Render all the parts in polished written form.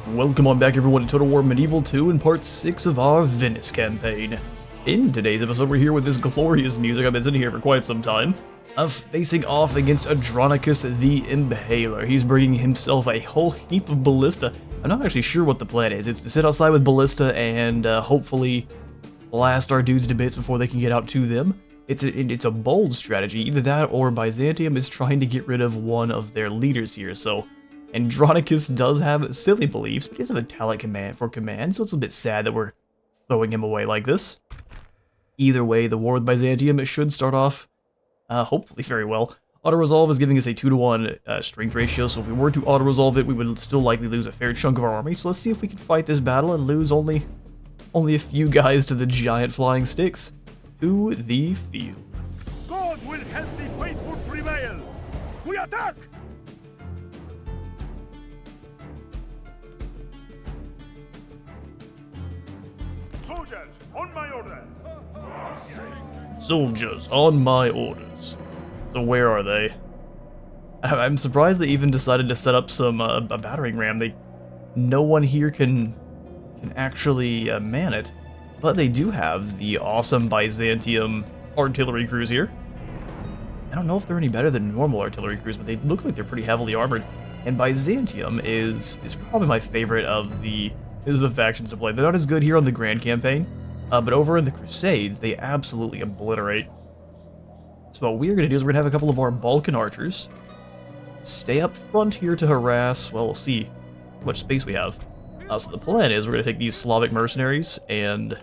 Welcome on back everyone to Total War Medieval 2 in part 6 of our Venice campaign. In today's episode we're here with this glorious music. I've been sitting here for quite some time. Facing off against Andronicus the Impaler. He's bringing himself a whole heap of ballista. I'm not actually sure what the plan is. It's to sit outside with ballista and hopefully blast our dudes to bits before they can get out to them. It's a bold strategy. Either that or Byzantium is trying to get rid of one of their leaders here, so Andronicus does have silly beliefs, but he doesn't have a talent for command, so it's a bit sad that we're throwing him away like this. Either way, the war with Byzantium should start off, hopefully very well. Auto-resolve is giving us a 2-to-1 strength ratio, so if we were to auto-resolve it, we would still likely lose a fair chunk of our army, so let's see if we can fight this battle and lose only a few guys to the giant flying sticks. To the field. God will help the faithful prevail! We attack! Soldiers, on my orders! Soldiers, on my orders. So where are they? I'm surprised they even decided to set up some a battering ram. No one here can actually man it, but they do have the awesome Byzantium artillery crews here. I don't know if they're any better than normal artillery crews, but they look like they're pretty heavily armored. And Byzantium is probably my favorite of the factions to play. They're not as good here on the Grand Campaign, but over in the Crusades, they absolutely obliterate. So what we're going to do is we're going to have a couple of our Balkan archers stay up front here to harass. Well, we'll see how much space we have. So the plan is we're going to take these Slavic mercenaries and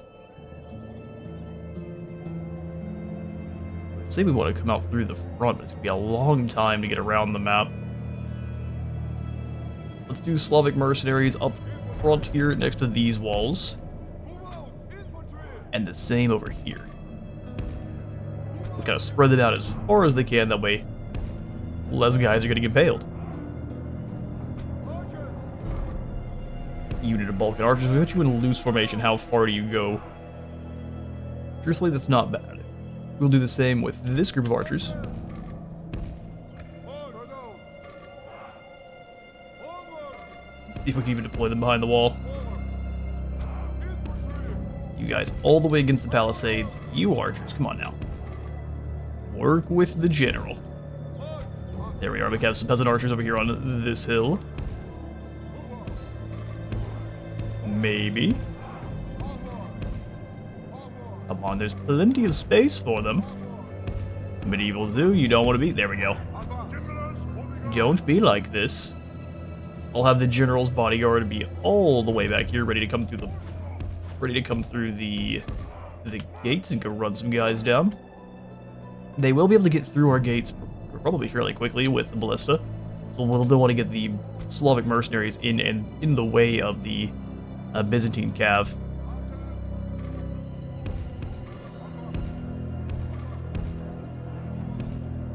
let's say we want to come out through the front, but it's going to be a long time to get around the map. Let's do Slavic mercenaries up front here next to these walls. And the same over here. We kind of spread them out as far as they can, that way less guys are going to get impaled. Unit of Balkan archers, we put you in a loose formation. How far do you go? Truthfully, that's not bad. We'll do the same with this group of archers. Let's see if we can even deploy them behind the wall. You guys all the way against the palisades. You archers, come on now. Work with the general. There we are. We have some peasant archers over here on this hill. Maybe. Come on, there's plenty of space for them. Medieval Zoo, you don't want to be. There we go. Don't be like this. I'll have the general's bodyguard be all the way back here, ready to come through the gates and go run some guys down. They will be able to get through our gates probably fairly quickly with the ballista. So we'll want to get the Slavic mercenaries in the way of the Byzantine cav.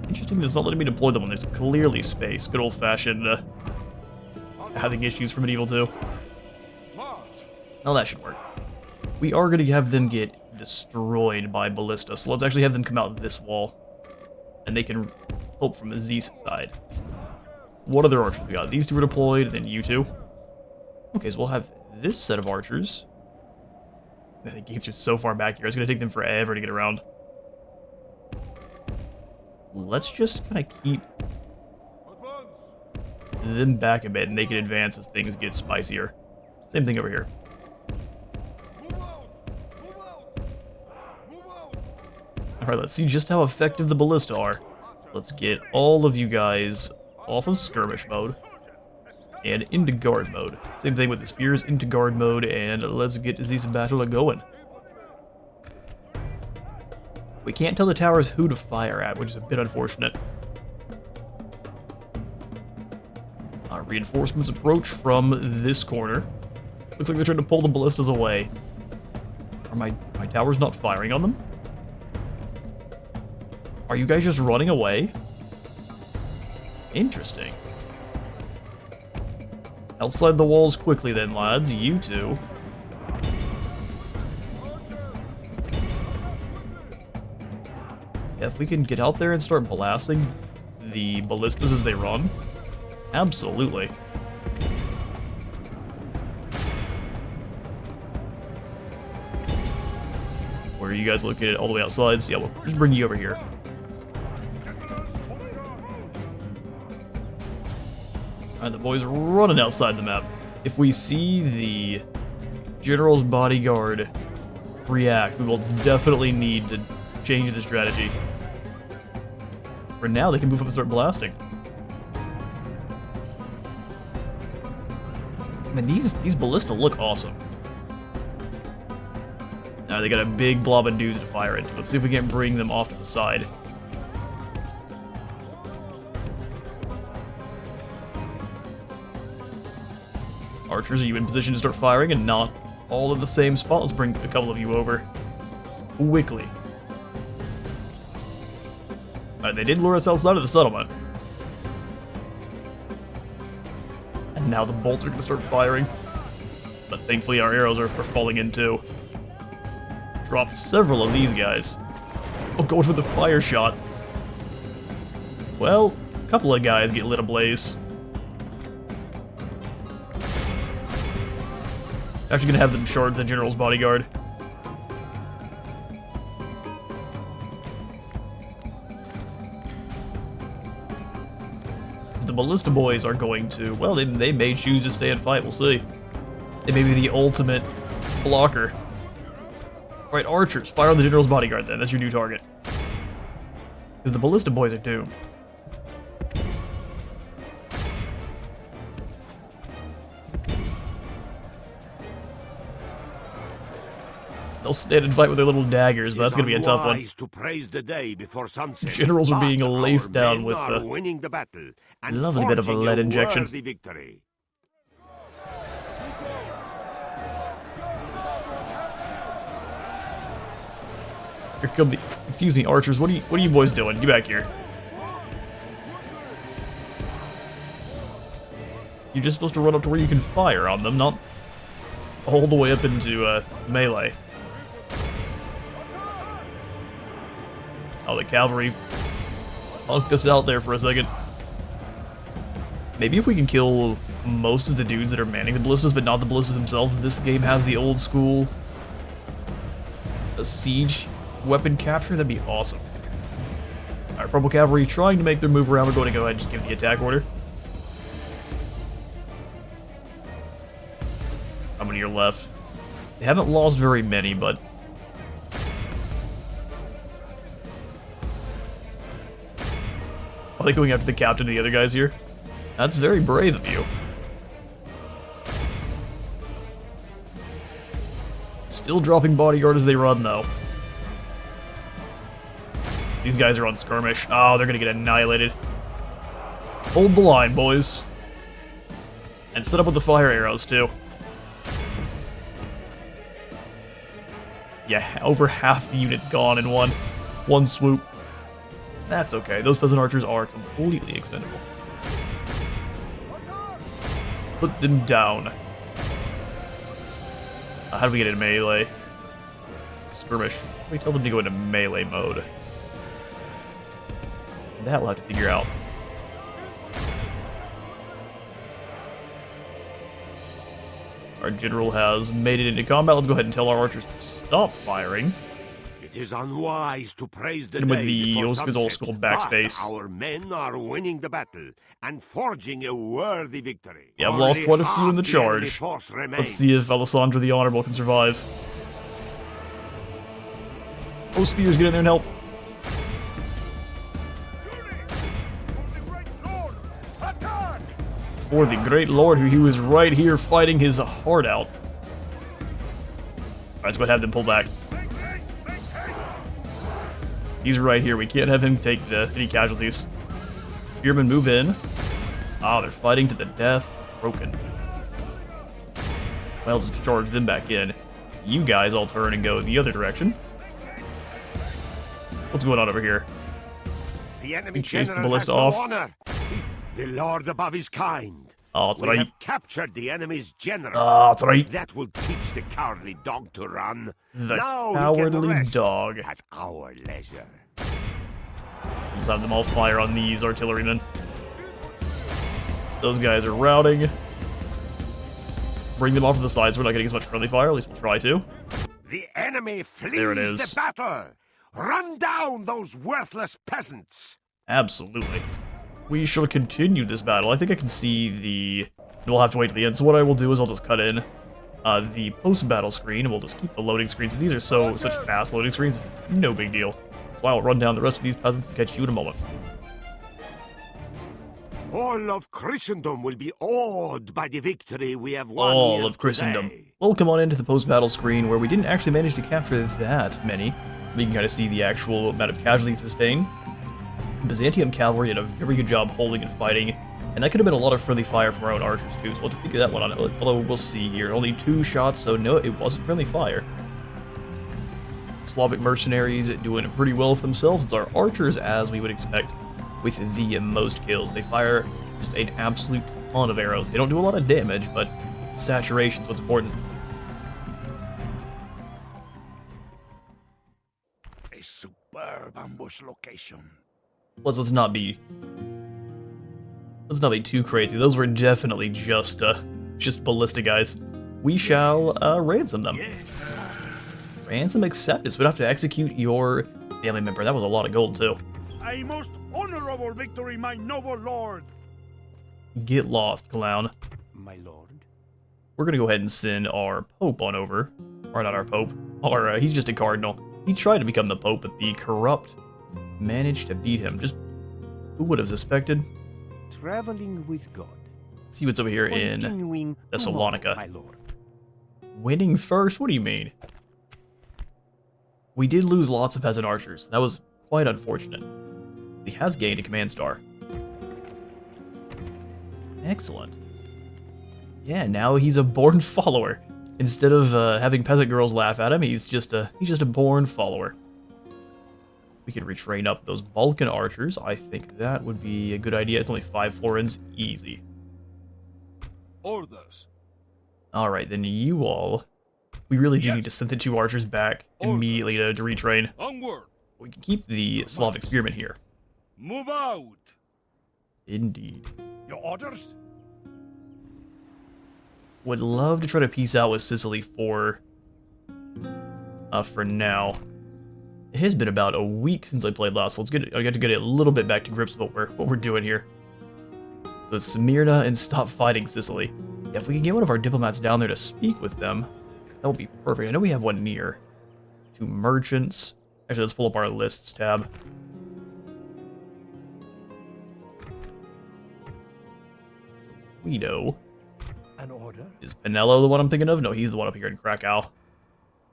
Interesting, it's not letting me deploy them when there's clearly space. Good old-fashioned having issues for Medieval 2. Oh, that should work. We are going to have them get destroyed by ballista, so let's actually have them come out this wall, and they can hope from the Z side. What other archers we got? These two are deployed, and then you two. Okay, so we'll have this set of archers. The gates are so far back here, it's going to take them forever to get around. Let's just kind of keep them back a bit, and they can advance as things get spicier. Same thing over here. Alright, let's see just how effective the ballista are. Let's get all of you guys off of skirmish mode and into guard mode. Same thing with the spears, into guard mode, and let's get this battle going. We can't tell the towers who to fire at, which is a bit unfortunate. Reinforcements approach from this corner. Looks like they're trying to pull the ballistas away. Are my towers not firing on them? Are you guys just running away? Interesting. Outside the walls quickly then, lads. You two. If we can get out there and start blasting the ballistas as they run. Absolutely. Where are you guys located? All the way outside, so yeah, we'll just bring you over here. Alright, the boys are running outside the map. If we see the General's bodyguard react, we will definitely need to change the strategy. For now, they can move up and start blasting. I mean, these ballista look awesome. Now they got a big blob of dudes to fire into. Let's see if we can't bring them off to the side. Archers, are you in position to start firing and not all in the same spot? Let's bring a couple of you over quickly. Alright, they did lure us outside of the settlement. And now the bolts are going to start firing. But thankfully our arrows are falling in too. Dropped several of these guys. Oh, going for the fire shot. Well, a couple of guys get lit ablaze. Actually gonna have them charge the General's bodyguard. The ballista boys are going to, well, they may choose to stay and fight, we'll see. They may be the ultimate blocker. Alright, archers, fire on the General's bodyguard then, that's your new target. Because the ballista boys are doomed. They'll stand and fight with their little daggers, but that's going to be a tough one. To praise the day before sunset, Generals are being laced down with winning the battle and lovely bit of a lead injection. Victory. Here come the, excuse me, archers. What are you boys doing? Get back here. You're just supposed to run up to where you can fire on them, not all the way up into melee. Oh, the cavalry punked us out there for a second. Maybe if we can kill most of the dudes that are manning the ballistas, but not the ballistas themselves, this game has the old school siege weapon capture, that'd be awesome. Alright, purple cavalry trying to make their move around. We're going to go ahead and just give the attack order. How many are left? They haven't lost very many, but are they going after the captain and the other guys here? That's very brave of you. Still dropping bodyguard as they run, though. These guys are on skirmish. Oh, they're gonna get annihilated. Hold the line, boys. And set up with the fire arrows, too. Yeah, over half the unit's gone in one swoop. That's okay. Those peasant archers are completely expendable. Put them down. How do we get into melee? Skirmish. We tell them to go into melee mode. That we'll have to figure out. Our general has made it into combat. Let's go ahead and tell our archers to stop firing. It is unwise to praise the and with day the old school backspace. But our men are winning the battle and forging a worthy victory. Yeah, I've lost quite a few in the charge. Let's see if Alessandro the Honorable can survive. Oh, spears, get in there and help. For the great lord, who he was right here fighting his heart out. Alright, let's go ahead and have them pull back. He's right here. We can't have him take any casualties. Spearmen move in. Ah, they're fighting to the death. Broken. Well, just charge them back in. You guys all turn and go the other direction. What's going on over here? The enemy chase the general ballista has no off. honor. The Lord above is kind. Oh, that's We right. have captured the enemy's general. Oh, that's right. That will teach the cowardly dog to run. The Now cowardly he can rest dog. at our leisure. Just have them all fire on these artillerymen. Those guys are routing. Bring them off to the sides. We're not getting as much friendly fire. At least we'll try to. The enemy flees There it is. the battle. Run down those worthless peasants. Absolutely. We shall continue this battle. I think I can see the... We'll have to wait to the end. So what I will do is I'll just cut in the post-battle screen, and we'll just keep the loading screens. These are such fast loading screens, no big deal. So I'll run down the rest of these peasants and catch you in a moment. All of Christendom will be awed by the victory we have won. All here of Christendom. today. Welcome on into the post-battle screen, where we didn't actually manage to capture that many. We can kind of see the actual amount of casualties sustained. Byzantium cavalry did a very good job holding and fighting, and that could have been a lot of friendly fire from our own archers too, so we'll have to figure that one out, although we'll see here. Only 2 shots, so no, it wasn't friendly fire. Slavic mercenaries doing pretty well for themselves. It's our archers, as we would expect, with the most kills. They fire just an absolute ton of arrows. They don't do a lot of damage, but saturation's what's important. A superb ambush location. Let's not be too crazy. Those were definitely just ballistic guys. We shall ransom them. Ransom accepted. So we'd have to execute your family member. That was a lot of gold too. A most honorable victory, my noble lord. Get lost, clown. My lord. We're gonna go ahead and send our Pope on over. Or not our Pope. Or he's just a cardinal. He tried to become the Pope, but the corrupt managed to beat him. Just who would have suspected? Traveling with God. Let's see what's over here in Continuing Thessalonica. tomorrow, my lord. Winning first? What do you mean? We did lose lots of peasant archers. That was quite unfortunate. He has gained a command star. Excellent. Yeah, now he's a born follower. Instead of having peasant girls laugh at him, he's just a born follower. We could retrain up those Balkan archers. I think that would be a good idea. It's only 5 florins. Easy. Orders. Alright, then you all... We really do need to send the 2 archers back immediately to retrain. Onward. We can keep the Slavic spearmen here. Move out. Indeed. Your orders? Would love to try to peace out with Sicily for now. It has been about a week since I played last, so I got to get a little bit back to grips with what we're doing here. So it's Smyrna and stop fighting Sicily. Yeah, if we can get one of our diplomats down there to speak with them, that would be perfect. I know we have one near. 2 merchants. Actually, let's pull up our lists tab. Guido. An order? Is Pinello the one I'm thinking of? No, he's the one up here in Krakow.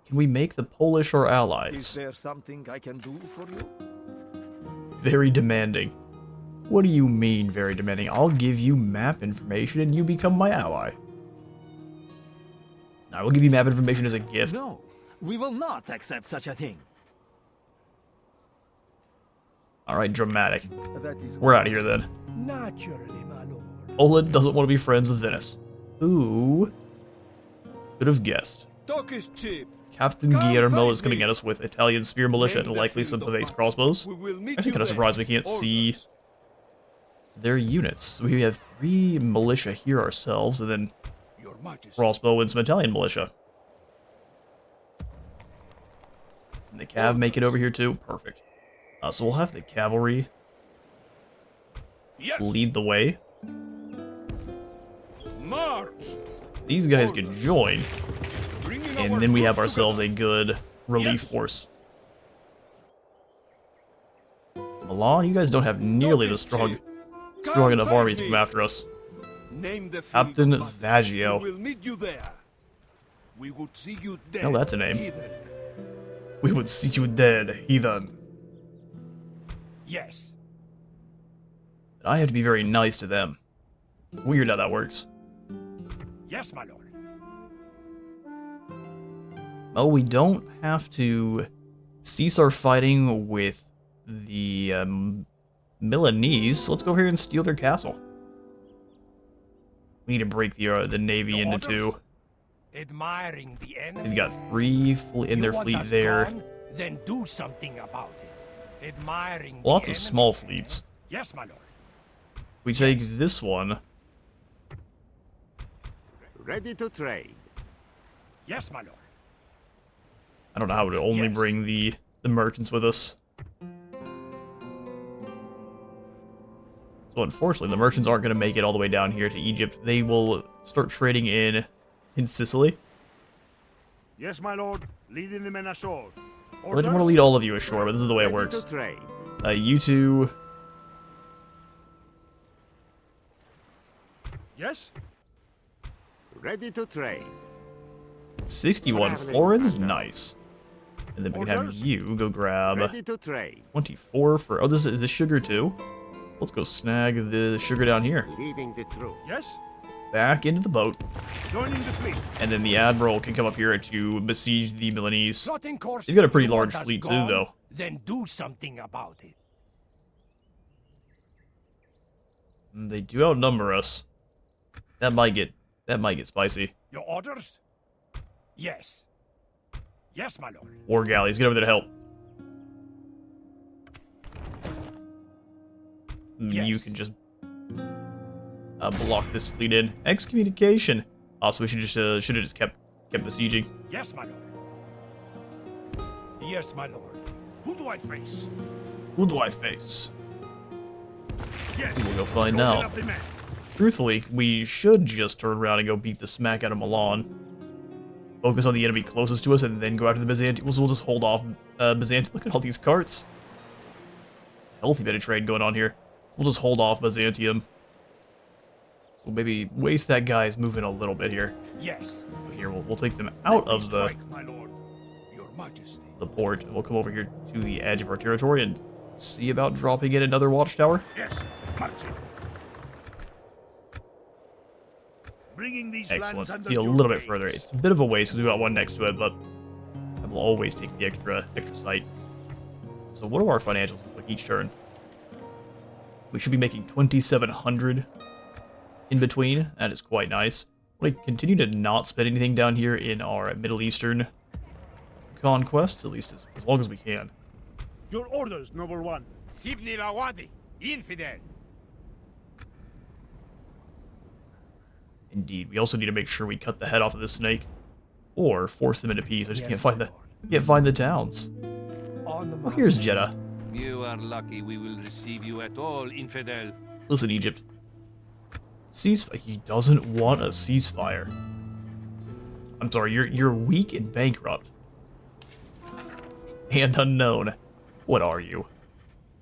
Can we make the Polish our allies? Is there something I can do for you? Very demanding. What do you mean, very demanding? I'll give you map information and you become my ally. I will give you map information as a gift. No, we will not accept such a thing. Alright, dramatic. That is We're out of here then. naturally, my lord. Poland doesn't want to be friends with Venice. Who could have guessed? Talk is cheap. Captain Guillermo is coming at us with Italian spear militia and likely some Pavese crossbows. We will meet Actually, you kind of there. surprised we can't see their units. We have 3 militia here ourselves, and then Your Majesty. crossbow and some Italian militia. And the cav make it over here too. Perfect. So we'll have the cavalry Yes. lead the way. March. These guys can join, Bringing and our then we have troops ourselves a together. good relief Yes. force. Milan, you guys don't have nearly the strong enough armies to come after us. Name the field Captain of battle. Vaggio. We will meet you there. We would see you dead. No, that's a name. heathen. We would see you dead, heathen. Yes. I have to be very nice to them. Weird how that works. Yes, my lord. Oh, we don't have to cease our fighting with the Milanese. So let's go over here and steal their castle. We need to break the navy into 2. Admiring the enemy. They've got 3 in their You want fleet us there. gone? Then do something about it. Admiring Lots the of enemy. small fleets. Yes, my lord. We take this one. Ready to trade. Yes, my lord. I don't know how to only Yes. bring the merchants with us. So unfortunately, the merchants aren't going to make it all the way down here to Egypt. They will start trading in Sicily. Yes, my lord. Leading the men ashore. Well, I didn't want to lead all of you ashore, but this is the way it Ready works. to trade. You two... Yes? Ready to trade. 61 florins? Nice. And then we can have Orders? you go grab Ready to trade. 24 for... Oh, is this sugar too? Let's go snag the sugar down here. Leaving the truth. Yes? Back into the boat. Joining the fleet. And then the Admiral can come up here to besiege the Milanese. Plotting course. They've got a pretty you large want us fleet too, gone? though. Then do something about it. And they do outnumber us. That might get spicy. Your orders? Yes. Yes, my lord. War galleys, get over there to help. You Yes. can just block this fleet in. Excommunication. Also, we should have just kept besieging. Yes, my lord. Yes, my lord. Who do I face? Who do I face? Yes. We'll go find Joining out. up the men. Truthfully, we should just turn around and go beat the smack out of Milan. Focus on the enemy closest to us and then go after the Byzantium. We'll just hold off Byzantium. Look at all these carts. Healthy bit of trade going on here. We'll just hold off Byzantium. So maybe waste that guy's moving a little bit here. Yes. Here, we'll take them out of the Strike, my lord. Your majesty. port. And we'll come over here to the edge of our territory and see about dropping in another watchtower. Yes. Marching. Bringing these Excellent. lands under See a your little bit gaze. further. It's a bit of a waste because we got one next to it, but I will always take the extra site. So what do our financials look like each turn? We should be making 2,700 in between. That is quite nice. We'll continue to not spend anything down here in our Middle Eastern conquests, at least as long as we can. Your orders, noble one. Sibni Lawadi. Infidel. Indeed. We also need to make sure we cut the head off of this snake, or force them into peace. I just Yes, can't find my the towns. On the Well, march. here's Jeddah. You are lucky we will receive you at all, infidel. Listen, Egypt. Ceasefire. He doesn't want a ceasefire. I'm sorry, you're weak and bankrupt. And unknown. What are you?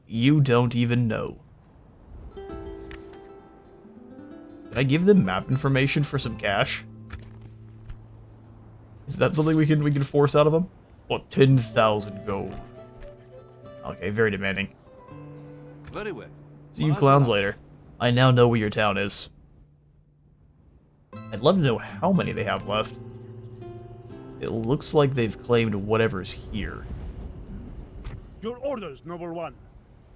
You don't even know. Can I give them map information for some cash? Is that something we can force out of them? What, 10,000 gold? Okay, very demanding. Very well. See you clowns later. I now know where your town is. I'd love to know how many they have left. It looks like they've claimed whatever's here. Your orders, noble one.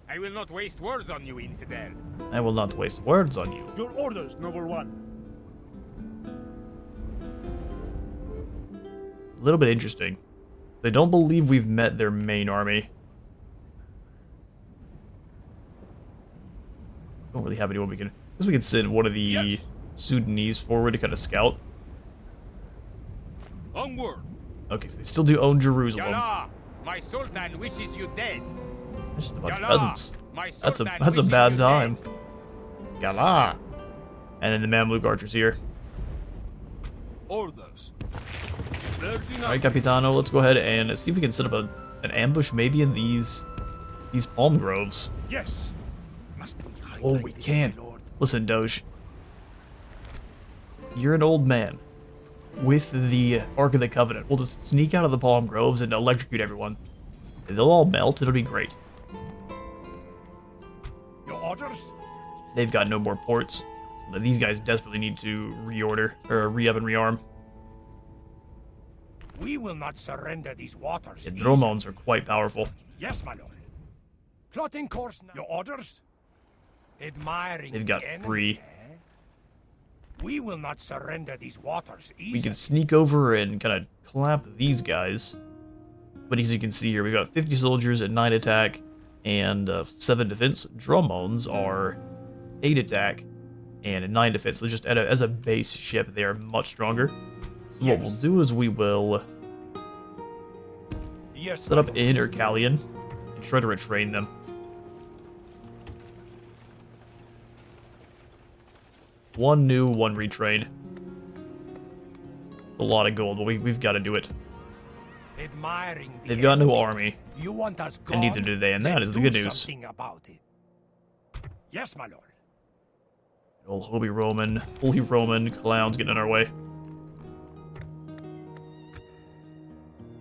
I will not waste words on you, infidel. I will not waste words on you. Your orders, noble one. A little bit interesting. They don't believe we've met their main army. Don't really have anyone we can... I guess we can send one of the Yes. Sudanese forward to kind of scout. Onward. Okay, so they still do own Jerusalem. Yalla. My sultan wishes you dead. That's just a bunch of Yalla. peasants. My That's sultan a wishes bad you time. dead. Yalla! And then the Mamluk archers here. Orders. Alright, Capitano, let's go ahead and see if we can set up an ambush maybe in these palm groves. Yes. Must we hide Oh, like we this, can. my lord? Listen, Doge. You're an old man. With the Ark of the Covenant, we'll just sneak out of the palm groves and electrocute everyone. They'll all melt, it'll be great. Your orders? They've got no more ports. But these guys desperately need to reorder, or re-up and rearm. We will not surrender these waters. The easily. drones are quite powerful. Yes, my lord. Plotting course now. Your orders? Admiring They've got the enemy, 3. eh? We will not surrender these waters We easily. can sneak over and kind of clap these guys. But as you can see here, we've got 50 soldiers at 9 attack and 7 defense. Drones are 8 attack and 9 defense. So just as a base ship, they are much stronger. So what we'll Yes. do is we will Yes, set up in Ercalion and try to retrain them. One new, one retrain. A lot of gold, but we've got to do it. admiring the They've got no enemy. army, You want us gone? and neither do they, and Then that is the do good news. something about it. Yes, my lord. Old Holy Roman clowns getting in our way.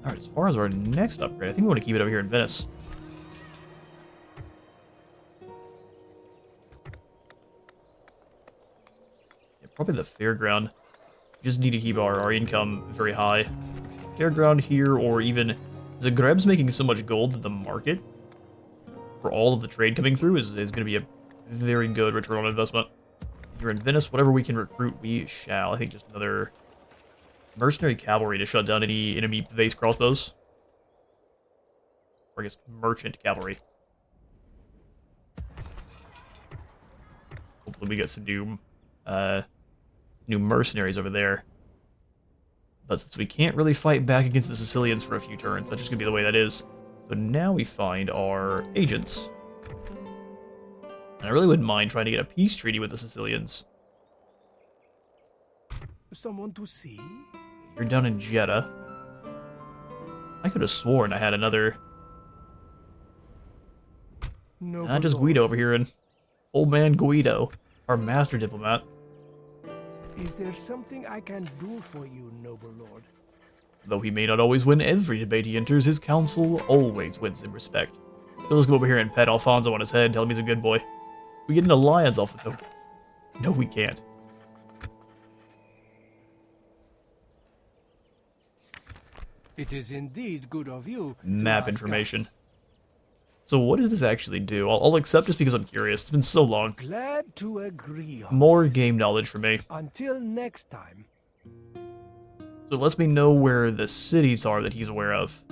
Alright, as far as our next upgrade, I think we want to keep it over here in Venice. Yeah, probably the fairground. Just need to keep our income very high. Fairground here, or even... Zagreb's making so much gold that the market for all of the trade coming through is going to be a very good return on investment. Here in Venice, whatever we can recruit, we shall. I think just another mercenary cavalry to shut down any enemy base crossbows. Or I guess merchant cavalry. Hopefully we get some new mercenaries over there. But since we can't really fight back against the Sicilians for a few turns, that's just going to be the way that is. So now we find our agents. And I really wouldn't mind trying to get a peace treaty with the Sicilians. Someone to see? You're down in Jeddah. I could have sworn I had another... No. Not just Guido over here, and old man Guido, our master diplomat. Is there something I can do for you, noble lord? Though he may not always win every debate he enters, his counsel always wins in respect. So let's go over here and pet Alfonso on his head and tell him he's a good boy. We get an alliance off of him. No, we can't. It is indeed good of you. Map information. So what does this actually do? I'll accept just because I'm curious. It's been so long. Glad to agree on More this. game knowledge for me. Until next time. So it lets me know where the cities are that he's aware of.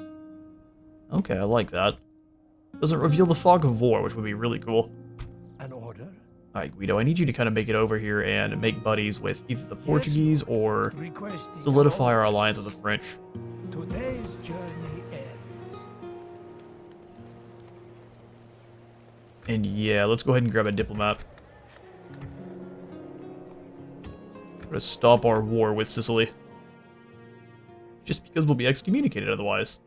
Okay, I like that. Doesn't reveal the fog of war, which would be really cool. An order? Alright, Guido, I need you to kind of make it over here and make buddies with either the Portuguese or Request is solidify our alliance with the French. Today's journey ends. And yeah, let's go ahead and grab a diplomat. We're gonna stop our war with Sicily. Just because we'll be excommunicated otherwise.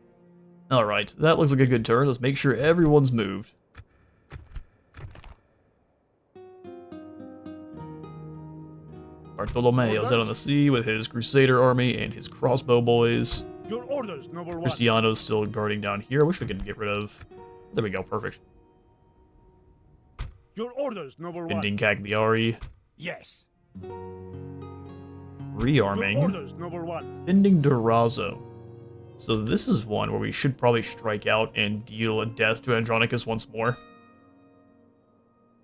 Alright, that looks like a good turn. Let's make sure everyone's moved. Bartolomeo's out on the sea with his Crusader army and his crossbow boys. Your orders, noble one. Cristiano's still guarding down here. I wish we could get rid of... There we go, perfect. Your orders, noble one. Ending Cagliari. Yes. Your Rearming. orders, noble one. Ending Durazzo. So this is one where we should probably strike out and deal a death to Andronicus once more.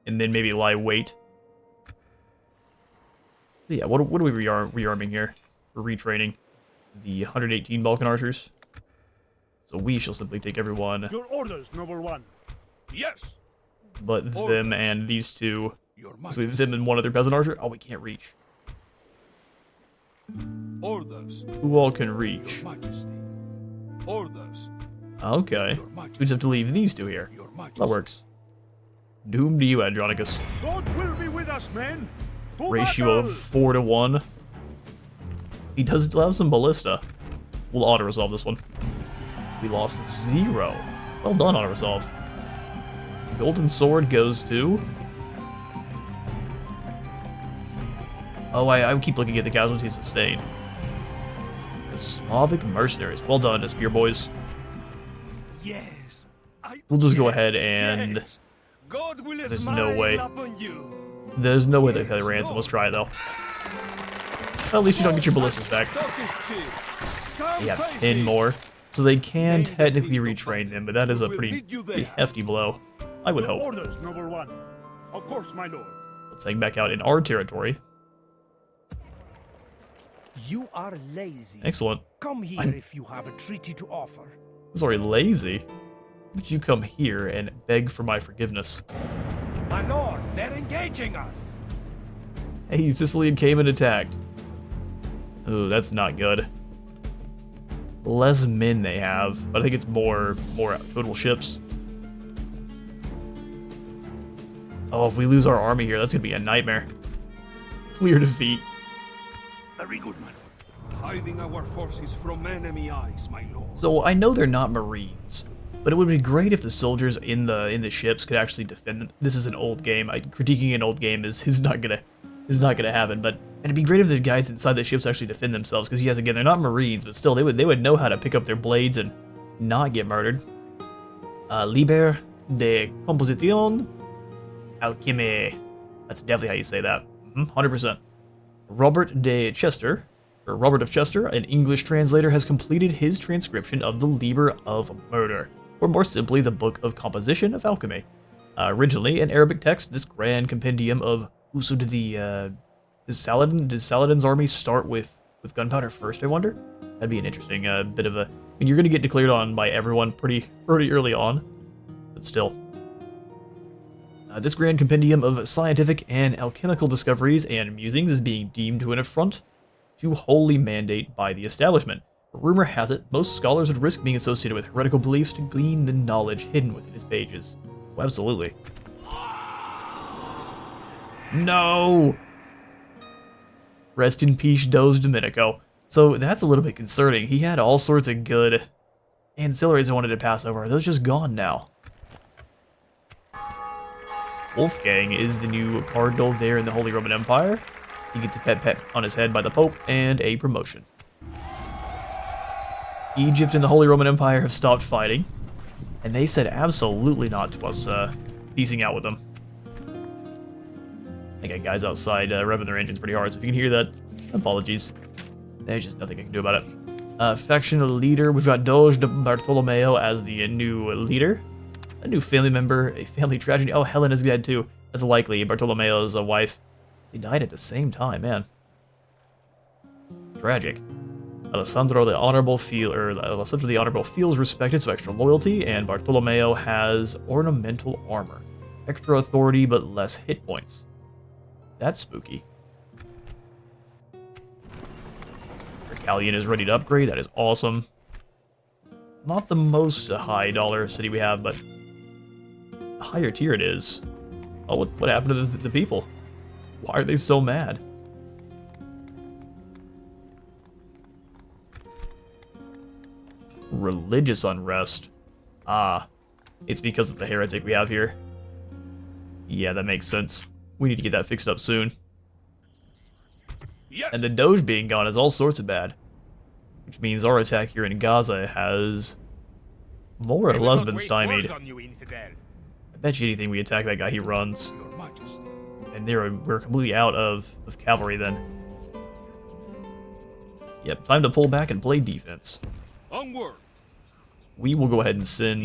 And then maybe lie wait. So yeah, what are we rearming here? We're retraining the 118 Balkan archers. So we shall simply take everyone Your orders, noble one. Yes. but them and these two. Your So Majesty. them and one other peasant archer? Oh, we can't reach. Orders. Who all can reach? Your Majesty. Orders. Okay. Your We Majesty. just have to leave these two here. Your Majesty. That works. Doom to you, Andronicus. God will be with us, men. To Ratio battle! of 4 to 1. He does still have some ballista. We'll auto-resolve this one. We lost 0. Well done, auto-resolve. Golden Sword goes to... Oh, I keep looking at the casualties sustained. The Slavic mercenaries. Well done, Spear boys. Yes. We'll just go ahead and... Yes. God will There's smile no way. upon you. There's no way they pay the ransom. Let's try it, though. At least you don't get your ballistas back. Talk is cheap. Come They have face 10 me. more. So they can technically retrain them, but that is a pretty hefty blow. I would Your hope. orders, noble one. Of course, my lord. Let's hang back out in our territory. You are lazy. Excellent. Come here if you have a treaty to offer. Sorry, lazy. Would you come here and beg for my forgiveness? My lord, they're engaging us. Hey, Sicily came and attacked. Ooh, that's not good. less men they have, but I think it's more total ships. Oh, if we lose our army here, that's gonna be a nightmare. Clear defeat. Very good, my lord. Hiding our forces from enemy eyes, my lord. So I know they're not Marines, but it would be great if the soldiers in the ships could actually defend them. This is an old game. Critiquing an old game is not gonna happen. But it'd be great if the guys inside the ships actually defend themselves, because yes, again, they're not Marines, but still they would know how to pick up their blades and not get murdered. Liber de Composition Alchemy. That's definitely how you say that. 100%. Robert of Chester, an English translator, has completed his transcription of the Liber of Murder, or more simply, the Book of Composition of Alchemy. Originally an Arabic text, this grand compendium of so did Saladin's army start with gunpowder first, I wonder? That'd be an interesting bit of a... I mean, you're going to get declared on by everyone pretty early on, but still. This grand compendium of scientific and alchemical discoveries and musings is being deemed to an affront to holy mandate by the establishment. Rumor has it, most scholars would risk being associated with heretical beliefs to glean the knowledge hidden within its pages. Oh, absolutely. No! Rest in peace, Doge Domenico. So that's a little bit concerning. He had all sorts of good ancillaries I wanted to pass over. Are those just gone now? Wolfgang is the new cardinal there in the Holy Roman Empire. He gets a pet on his head by the Pope and a promotion. Egypt and the Holy Roman Empire have stopped fighting, and they said absolutely not to us piecing out with them. I got guys outside revving their engines pretty hard, so if you can hear that, apologies. There's just nothing I can do about it. Faction leader, we've got Doge de Bartolomeo as the new leader. A new family member, a family tragedy. Oh, Helen is dead too. That's likely. Bartolomeo's wife. They died at the same time, man. Tragic. Alessandro the Honorable feels respected, so extra loyalty, and Bartolomeo has ornamental armor. Extra authority, but less hit points. That's spooky. Recallion is ready to upgrade. That is awesome. Not the most high dollar city we have, but a higher tier it is. Oh, what happened to the people? Why are they so mad? Religious unrest. Ah, it's because of the heretic we have here. Yeah, that makes sense. We need to get that fixed up soon. Yes. And the Doge being gone is all sorts of bad. Which means our attack here in Gaza has more or less been stymied. I bet you anything we attack that guy, he runs. Your Majesty. And we're completely out of cavalry then. Yep, time to pull back and play defense. Onward. We will go ahead and send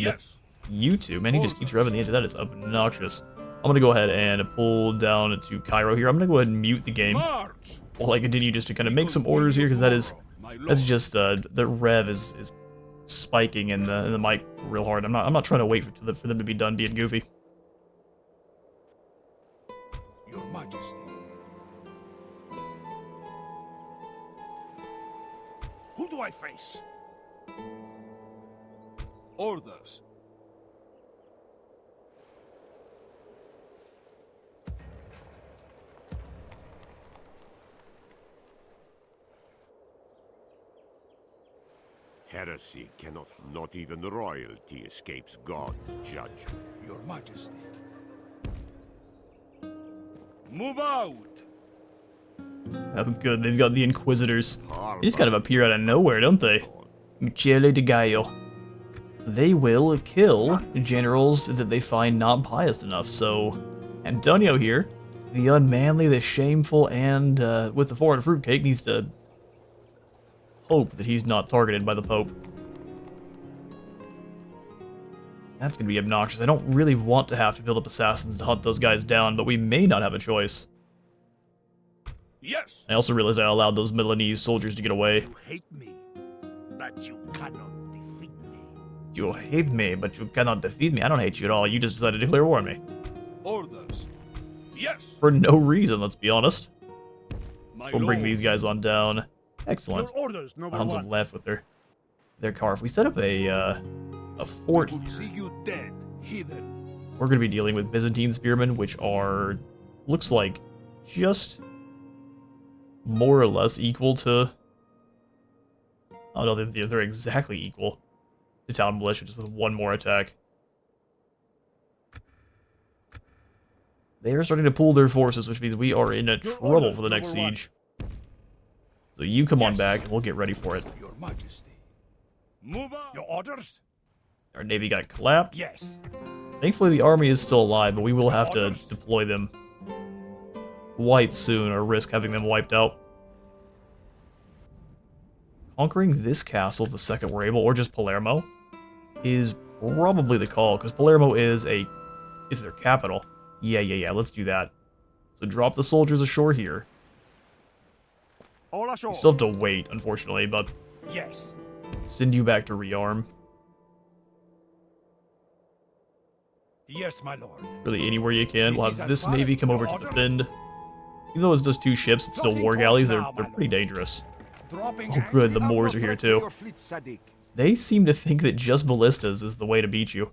you two. Man, he just keeps revving the engine. That is obnoxious. I'm going to go ahead and pull down to Cairo here. I'm going to go ahead and mute the game March. while I continue just to kind of make some orders here, because that's just the rev is spiking in the mic real hard. I'm not trying to wait for them to be done being goofy. Your Majesty. Who do I face? Orders. Heresy cannot, not even royalty escapes God's judgment. Your Majesty. Move out. Oh, good. They've got the Inquisitors. They just kind of appear out of nowhere, don't they? Michele de Gallo. They will kill generals that they find not pious enough. So, Antonio here, the unmanly, the shameful, and with the foreign fruitcake, needs to hope that he's not targeted by the Pope. That's going to be obnoxious. I don't really want to have to build up assassins to hunt those guys down, but we may not have a choice. Yes. I also realized I allowed those Milanese soldiers to get away. You hate me, but you cannot defeat me. You hate me, but you cannot defeat me. I don't hate you at all. You just decided to declare war on me. Orders. Yes. For no reason, let's be honest. My We'll bring lord. these guys on down. Excellent. Your orders, noble Hounds one. have left with their their car. If we set up a fort here, See you dead, heathen. we're going to be dealing with Byzantine spearmen, which are, looks like, just more or less equal to... Oh no, they're exactly equal to town militia, just with one more attack. They are starting to pool their forces, which means we are in trouble for the next siege. So you come on back, and we'll get ready for it. Your Majesty. Move on. Your orders? Our navy got clapped. Yes. Thankfully, the army is still alive, but we will have to deploy them quite soon, or risk having them wiped out. Conquering this castle the second we're able, or just Palermo, is probably the call, because Palermo is their capital. Yeah, let's do that. So drop the soldiers ashore here. All ashore. We still have to wait, unfortunately, but Yes. send you back to rearm. Yes, my lord. Really, anywhere you can. We'll This is have this as far navy as come your over to orders. defend. Even though it's just 2 ships, it's still Nothing war costs galleys. They're now, my pretty dangerous. Dropping Oh good, the Moors are here too. They seem to think that just ballistas is the way to beat you.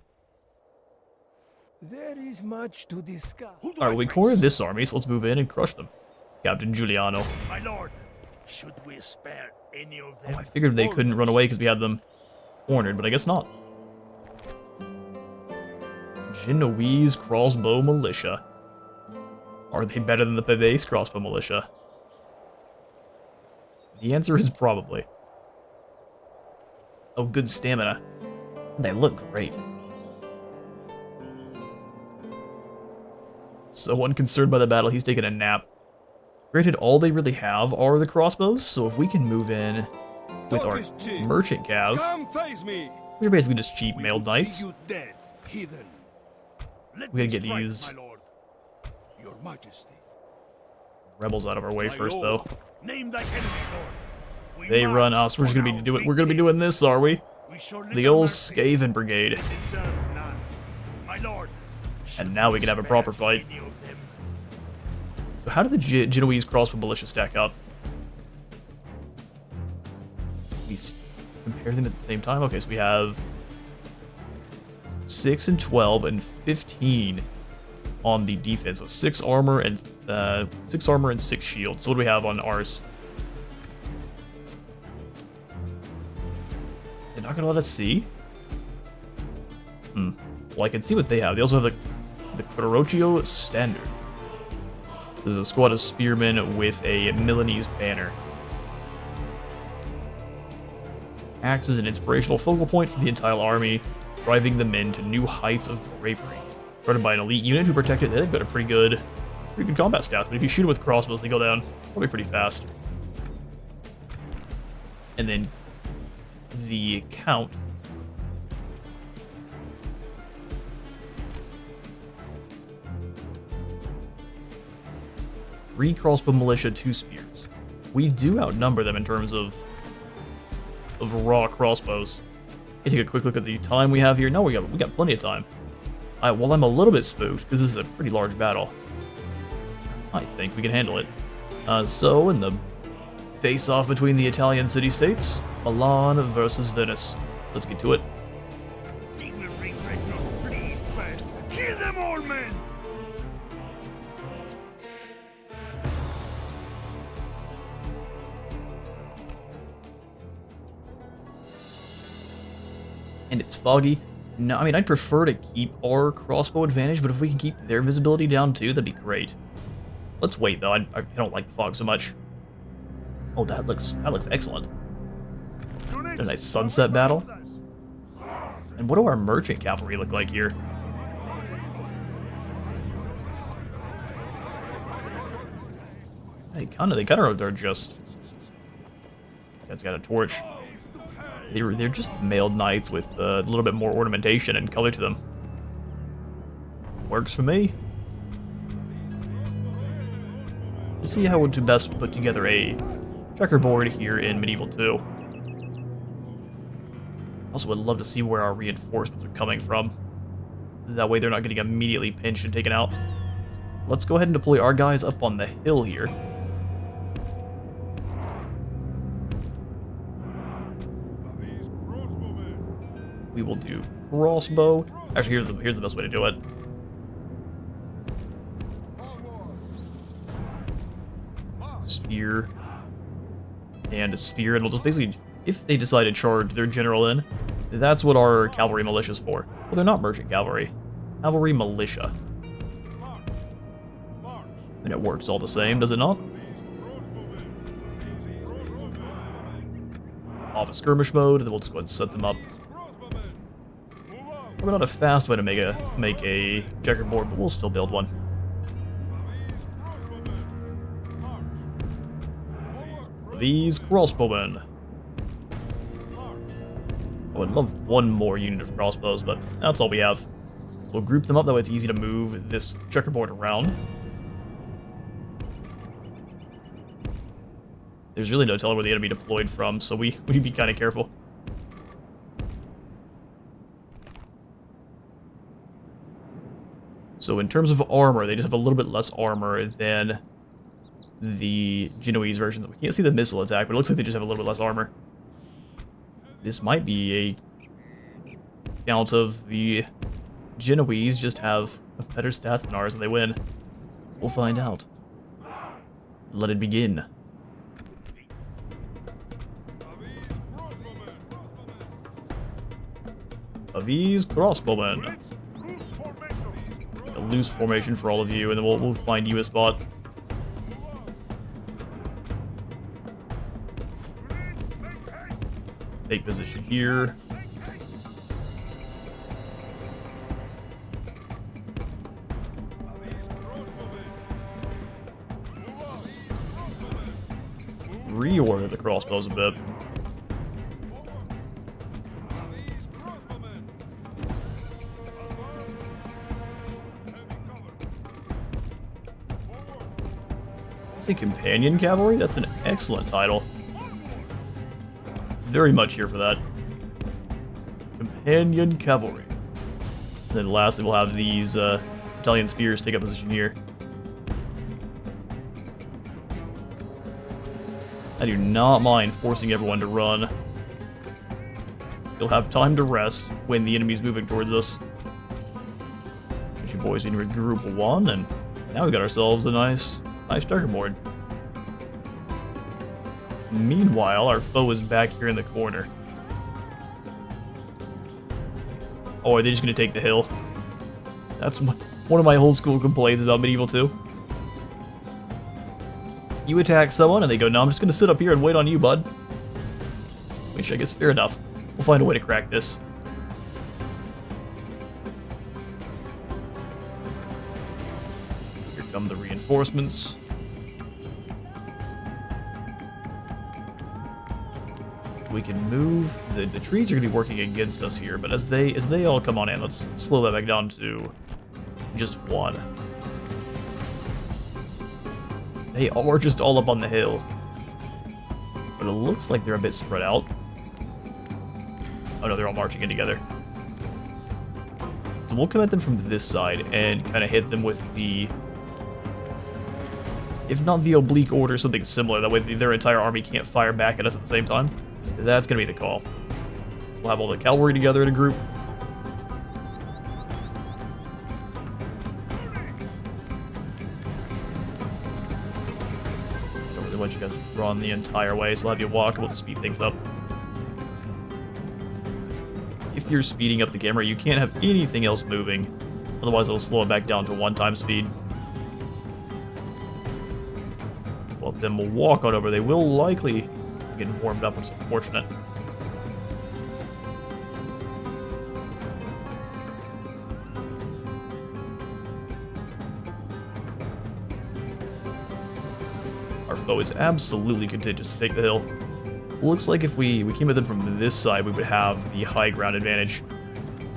There is much to discuss. Alright, we cornered this army, so let's move in and crush them. Captain Giuliano. My lord, should we spare any of them? Oh, I figured they couldn't run away because we had them cornered, but I guess not. Genoese crossbow militia. Are they better than the Pavese crossbow militia? The answer is probably. Oh, good stamina. They look great. So unconcerned by the battle, he's taking a nap. Granted, all they really have are the crossbows, so if we can move in with our merchant cav, Come face me. which are basically just cheap mailed We will knights, see you dead, heathen. Let we gotta me get strike, these my lord. Your Majesty. rebels out of our way My first, lord, though. Name thy enemy, lord. We They run march us. We're just for gonna be our doing. We're gonna be victory. doing this, are we? We show The little old mercy. Skaven Brigade. They deserve none. My lord, And now we can have a proper fight. any of them? So how did the Genoese crossbow militia stack up? We compare them at the same time. Okay, so we have 6 and 12 and 15 on the defense. So 6 armor and 6 shields. So what do we have on ours? Is it not gonna let us see? Well, I can see what they have. They also have the Carroccio Standard. This is a squad of spearmen with a Milanese banner. Acts as an inspirational focal point for the entire army, driving the men to new heights of bravery. Started by an elite unit who protected. They've got a pretty good combat stats, but if you shoot them with crossbows, they go down probably pretty fast. And then the Count. Three crossbow militia, 2 spears. We do outnumber them in terms of raw crossbows. Can take a quick look at the time we have here. No, we got plenty of time. Well, I'm a little bit spooked because this is a pretty large battle. I think we can handle it. So in the face-off between the Italian city-states, Milan versus Venice. Let's get to it. We will regret your fleeing first. Kill them all, men! And it's foggy. No, I mean, I'd prefer to keep our crossbow advantage, but if we can keep their visibility down too, that'd be great. Let's wait, though. I don't like the fog so much. Oh, that looks excellent. A nice sunset battle. And what do our merchant cavalry look like here? They kind of are just... This guy's got a torch. They're just mailed knights with a little bit more ornamentation and color to them. Works for me. Let's see how to best put together a checkerboard here in Medieval 2. Also would love to see where our reinforcements are coming from. That way they're not getting immediately pinched and taken out. Let's go ahead and deploy our guys up on the hill here. We will do crossbow. Actually, here's the best way to do it. Spear. And a spear, and we'll just basically, if they decide to charge their general in, that's what our cavalry militia's for. Well, they're not merchant cavalry. Cavalry militia. And it works all the same, does it not? Off of skirmish mode, then we'll just go ahead and set them up. Probably not a fast way to make a checkerboard, but we'll still build one. These crossbowmen. I would love one more unit of crossbows, but that's all we have. We'll group them up, that way it's easy to move this checkerboard around. There's really no telling where the enemy deployed from, so we need to be kind of careful. So in terms of armor, they just have a little bit less armor than the Genoese versions. We can't see the missile attack, but it looks like they just have a little bit less armor. This might be a count of the Genoese just have better stats than ours and they win. We'll find out. Let it begin. These crossbowmen. A loose formation for all of you, and then we'll find you a spot. Take position here. Reorder the crossbows a bit. It's a companion cavalry? That's an excellent title. Very much here for that. Companion cavalry. And then lastly, we'll have these battalion spears take up position here. I do not mind forcing everyone to run. You'll have time to rest when the enemy's moving towards us. Get you boys in your group 1, and now we got ourselves a nice checkerboard. Meanwhile, our foe is back here in the corner. Oh, are they just going to take the hill? That's one of my old school complaints about Medieval 2. You attack someone and they go, no, I'm just going to sit up here and wait on you, bud. Which I guess fair enough. We'll find a way to crack this. Here come the reinforcements. We can move. The trees are going to be working against us here, but as they all come on in, let's slow that back down to just one. They are just all up on the hill. But it looks like they're a bit spread out. Oh no, they're all marching in together. So we'll come at them from this side and kind of hit them with the... if not the oblique order, something similar. That way their entire army can't fire back at us at the same time. That's going to be the call. We'll have all the cavalry together in a group. Don't really want you guys to run the entire way, so I'll have you walk. We'll speed things up. If you're speeding up the camera, you can't have anything else moving. Otherwise, it'll slow it back down to 1x speed. Well, then we'll walk on over. They will likely get warmed up, which is unfortunate. Our foe is absolutely content to take the hill. Looks like if we came at them from this side, we would have the high ground advantage.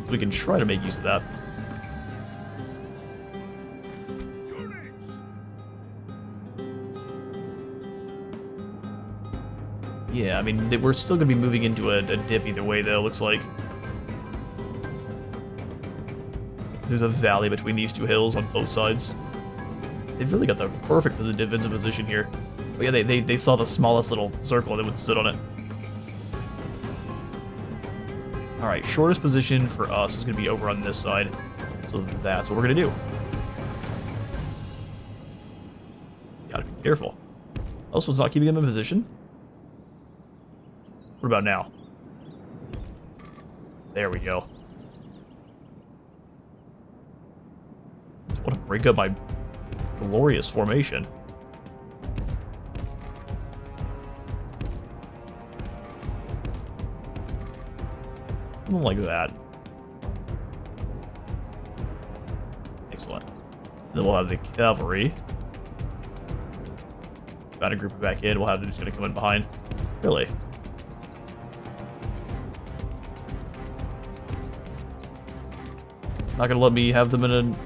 We can try to make use of that. Yeah, I mean, we're still going to be moving into a dip either way, though, looks like. There's a valley between these two hills on both sides. They've really got the perfect defensive position here. But yeah, they saw the smallest little circle and they would sit on it. Alright, shortest position for us is going to be over on this side. So that's what we're going to do. Gotta be careful. Also, it's not keeping him in position. What about now? There we go. What a break up my glorious formation. Something like that. Excellent. Then we'll have the cavalry. About to group it back in. We'll have them just gonna come in behind. Really? Not gonna let me have them in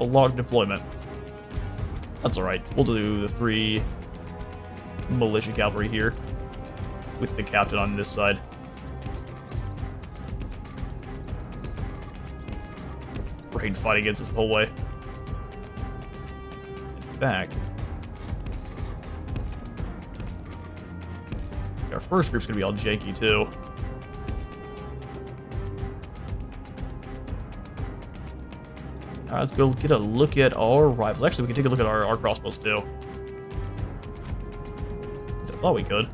a log deployment. That's alright. We'll do the 3 militia cavalry here with the captain on this side. Rain fight against us the whole way. In fact, our first group's gonna be all janky too. Alright, let's go get a look at our rifles. Actually, we can take a look at our crossbows too. I thought we could.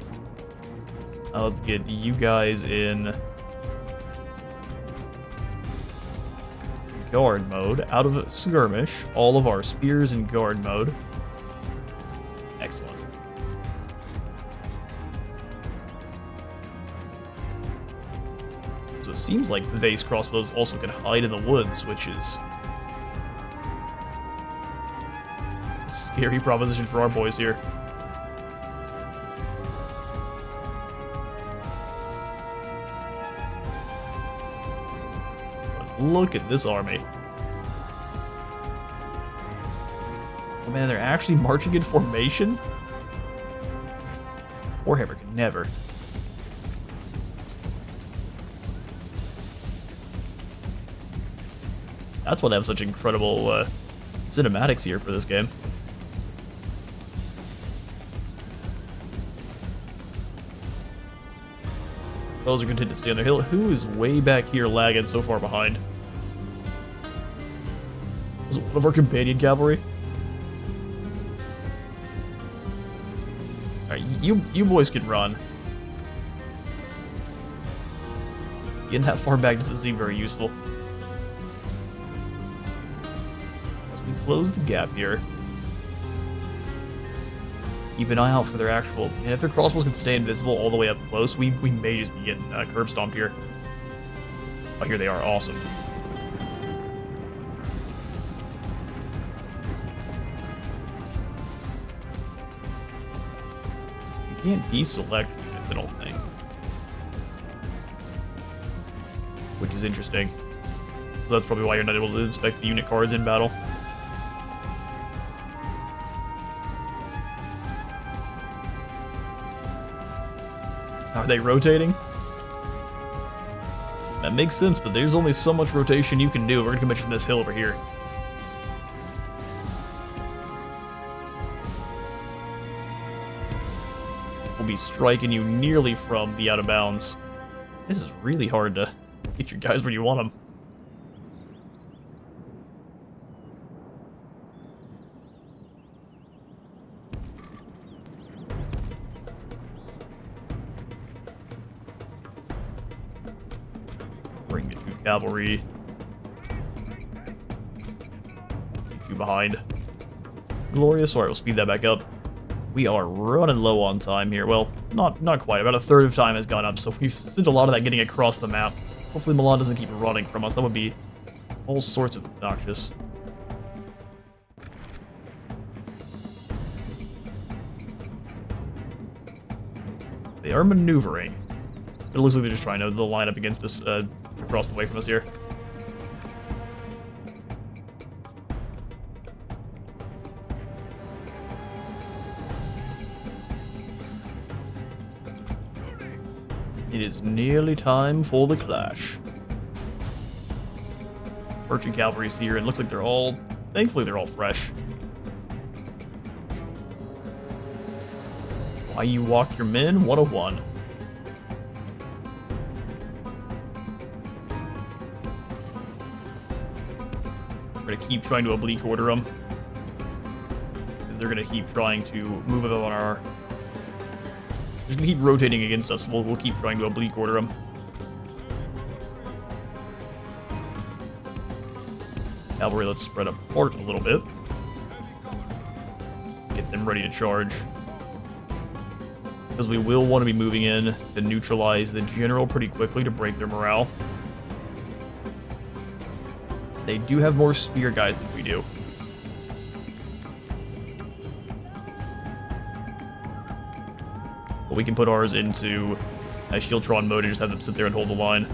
Let's get you guys in guard mode, out of skirmish, all of our spears in guard mode. Excellent. So it seems like the Vase crossbows also can hide in the woods, which is a scary proposition for our boys here. Look at this army. Oh man, they're actually marching in formation? Warhammer could never. That's why they have such incredible cinematics here for this game. Those are content to stay on their hill. Who is way back here lagging so far behind? Was it one of our companion cavalry? Alright, you boys can run. Getting that far back doesn't seem very useful. As we close the gap here. Keep an eye out for their actual... And if their crossbows can stay invisible all the way up close, we may just be getting curb stomped here. Oh, here they are. Awesome. You can't deselect units, I don't think. Which is interesting. So that's probably why you're not able to inspect the unit cards in battle. Are they rotating? That makes sense, but there's only so much rotation you can do. We're gonna come at you from this hill over here. We'll be striking you nearly from the out of bounds. This is really hard to get your guys where you want them. Bring the 2 cavalry. Keep you behind. Glorious. Alright, we'll speed that back up. We are running low on time here. Well, not quite. About a third of time has gone up, so we've spent a lot of that getting across the map. Hopefully Milan doesn't keep running from us. That would be all sorts of obnoxious. They are maneuvering. It looks like they're just trying to line up against us across the way from us here. It is nearly time for the clash. Archer cavalry's here, and looks like they're all... Thankfully, they're all fresh. Why you walk your men? 101. We're gonna keep trying to oblique order them. They're gonna keep trying to move up on our... They're just gonna keep rotating against us. We'll keep trying to oblique order them. Cavalry, let's spread apart a little bit. Get them ready to charge. Because we will want to be moving in to neutralize the general pretty quickly to break their morale. They do have more spear guys than we do. But we can put ours into Shieldtron mode and just have them sit there and hold the line.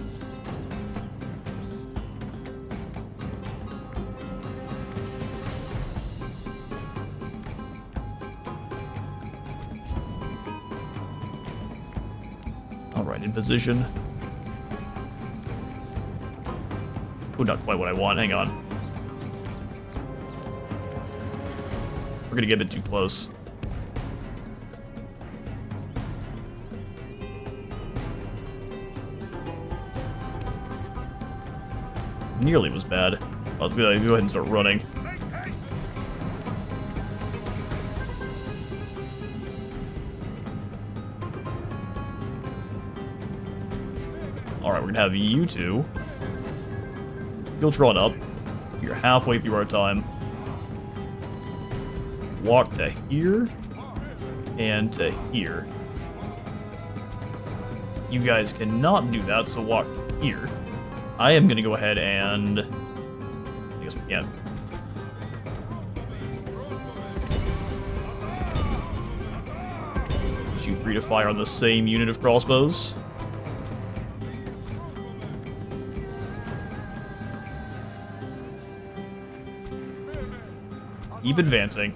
Alright, in position. Oh, not quite what I want. Hang on. We're gonna get a bit too close. Nearly was bad. Let's go ahead and start running. Alright, we're gonna have you two. You'll run up. You're halfway through our time. Walk to here. And to here. You guys cannot do that, so walk here. I am gonna go ahead and... I guess we can. You three to fire on the same unit of crossbows. Keep advancing.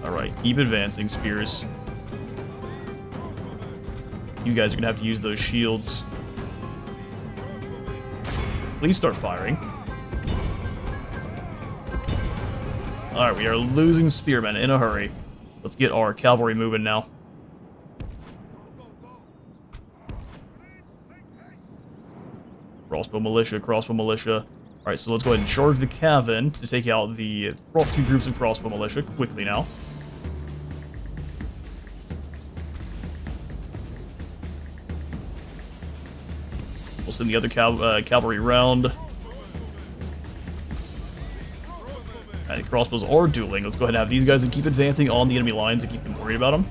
Alright, keep advancing, spears. You guys are gonna have to use those shields. Please start firing. Alright, we are losing spearmen in a hurry. Let's get our cavalry moving now. Crossbow militia, crossbow militia. Alright, so let's go ahead and charge the cavan to take out the two groups of crossbow militia quickly now. We'll send the other cavalry round. The crossbows are dueling. Let's go ahead and have these guys and keep advancing on the enemy lines and keep them worried about them.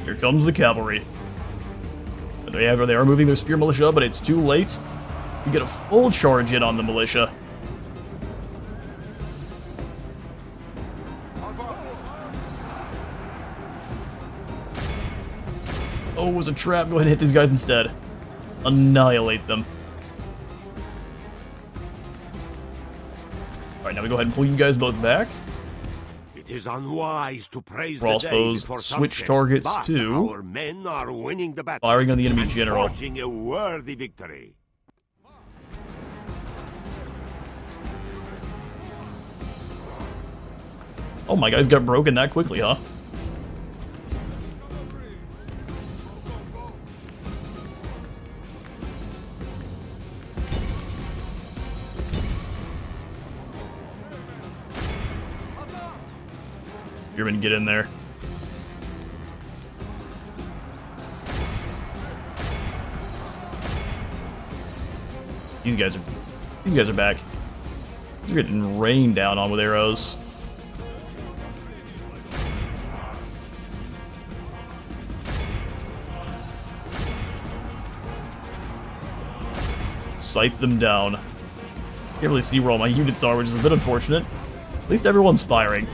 Here comes the cavalry. They are moving their spear militia, but it's too late. You get a full charge in on the militia. Oh, it was a trap. Go ahead and hit these guys instead. Annihilate them. Alright, now we go ahead and pull you guys both back. It is unwise to praise Crossbows, the day before switch sunset, targets but to our men are winning the battle. firing on the enemy and general. forging a worthy victory. Oh, my guys got broken that quickly, huh? Spearmen, get in there. These guys are back. They're getting rained down on with arrows. Scythe them down. Can't really see where all my units are, which is a bit unfortunate. At least everyone's firing.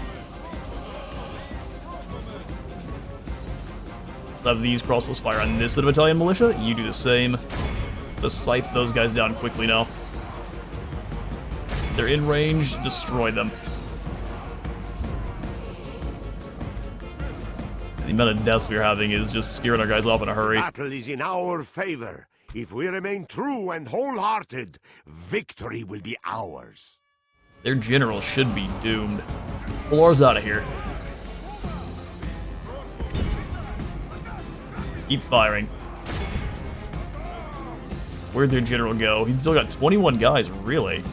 Let's have these crossbows fire on this battalion militia. You do the same. Just scythe those guys down quickly now. They're in range, destroy them. The amount of deaths we're having is just scaring our guys off in a hurry. Battle is in our favor. If we remain true and wholehearted, victory will be ours. Their general should be doomed. Pull ours out of here. Keep firing. Where'd their general go? He's still got 21 guys, really.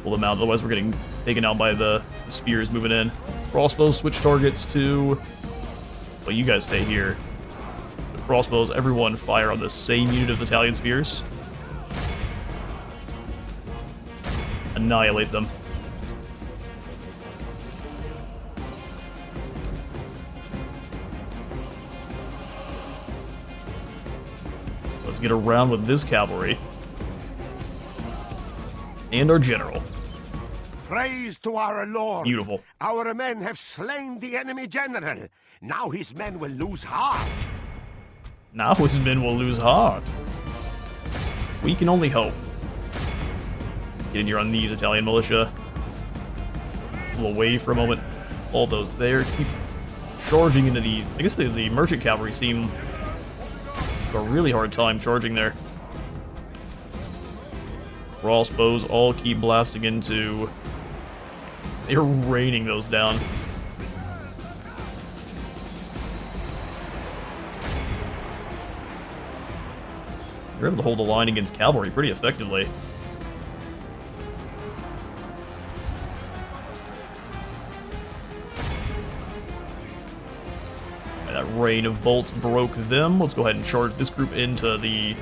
Pull them out, otherwise we're getting taken out by the spears moving in. Crossbows switch targets to... Well, you guys stay here. The crossbows, everyone fire on the same unit of Italian spears. Annihilate them. Let's get around with this cavalry. And our general. Praise to our Lord. Beautiful. Our men have slain the enemy general. Now his men will lose heart. Now his men will lose heart. We can only hope. Get in here on these Italian militia. Pull away for a moment. All those there. Keep charging into these. I guess the merchant cavalry seem a really hard time charging there. Crossbows all keep blasting into... They're raining those down. They're able to hold the line against cavalry pretty effectively. And that rain of bolts broke them. Let's go ahead and charge this group into the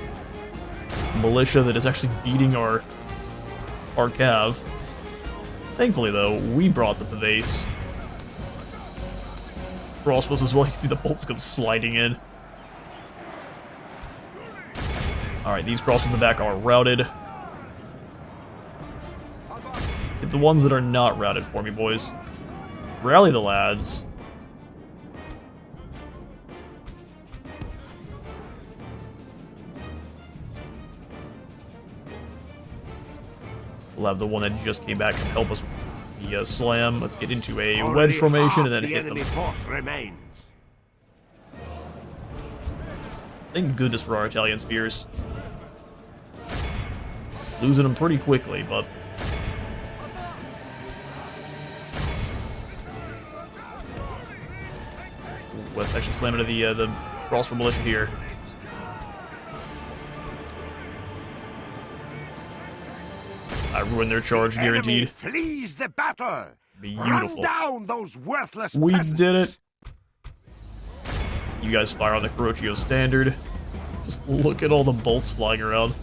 militia that is actually beating our cav. Thankfully, though, we brought the base. Crossbows as well. You can see the bolts come sliding in. Alright, these crossbows in the back are routed. Get the ones that are not routed for me, boys. Rally the lads. We'll have the one that just came back and help us with the slam. Let's get into a wedge formation and then hit them. Force remains. Thank goodness for our Italian spears. Losing them pretty quickly, but... Let's actually slam into the crossbow militia here. I ruined their charge, guaranteed. Flees the battle. Beautiful. Run down those worthless We peasants. did it. You guys fire on the Caroccio standard. Just look at all the bolts flying around.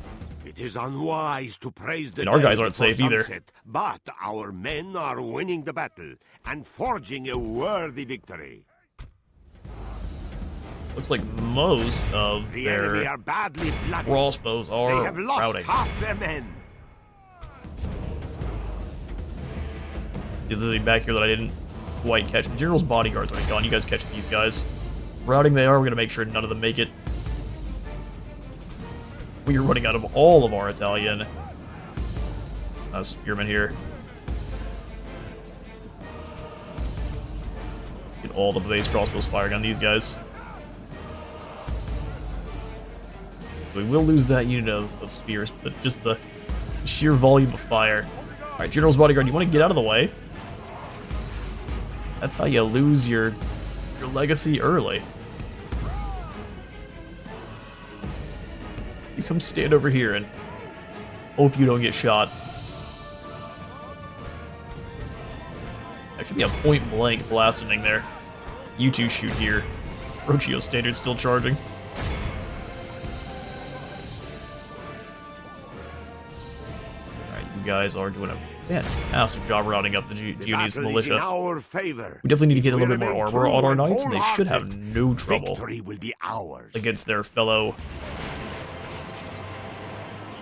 It is unwise to praise the And our guys dead aren't before safe either. sunset, but our men are winning the battle and forging a worthy victory. Looks like most of The enemy their are badly bloody. crossbows They are have lost routing. half their men. The other thing back here that I didn't quite catch. The general's bodyguards are gone. You guys catch these guys. Routing they are. We're going to make sure none of them make it. We are running out of all of our Italian spearmen here. Get all the base crossbows firing on these guys. We will lose that unit of spears, but just the sheer volume of fire. Alright, General's bodyguard, you want to get out of the way? That's how you lose your legacy early. You come stand over here and hope you don't get shot. That should be a point-blank blasting thing there. You two shoot here. Caroccio standard still charging. Alright, you guys are doing a fantastic job rounding up the Junis militia. In our favor. We definitely need to get a If we little bit more remain armor true on our and knights, and they should have wholehearted, no trouble Victory will be ours. against their fellow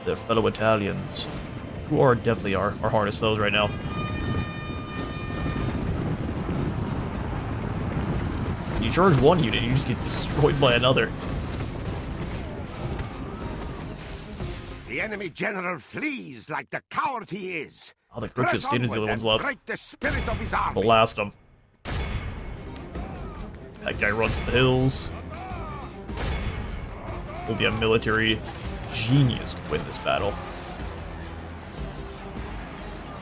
Italians, who are definitely our hardest foes right now. You charge one unit, you just get destroyed by another. The enemy general flees like the coward he is. Oh, the Crucius Skin is the other ones left. Break the spirit of his army. Blast him. That guy runs to the hills. Only a military genius could win this battle.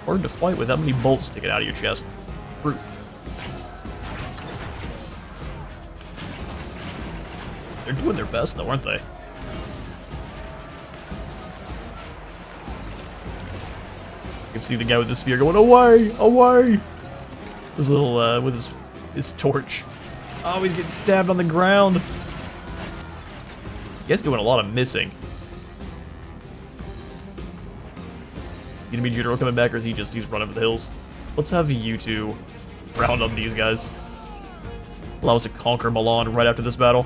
Hard to fight with that many bolts sticking out of your chest. Proof. They're doing their best though, aren't they? You can see the guy with the spear going, away! Away! His little, with his torch. Oh, he's getting stabbed on the ground. He's doing a lot of missing. Enemy general coming back, or is he's running for the hills? Let's have you two round up these guys. Allow us to conquer Milan right after this battle.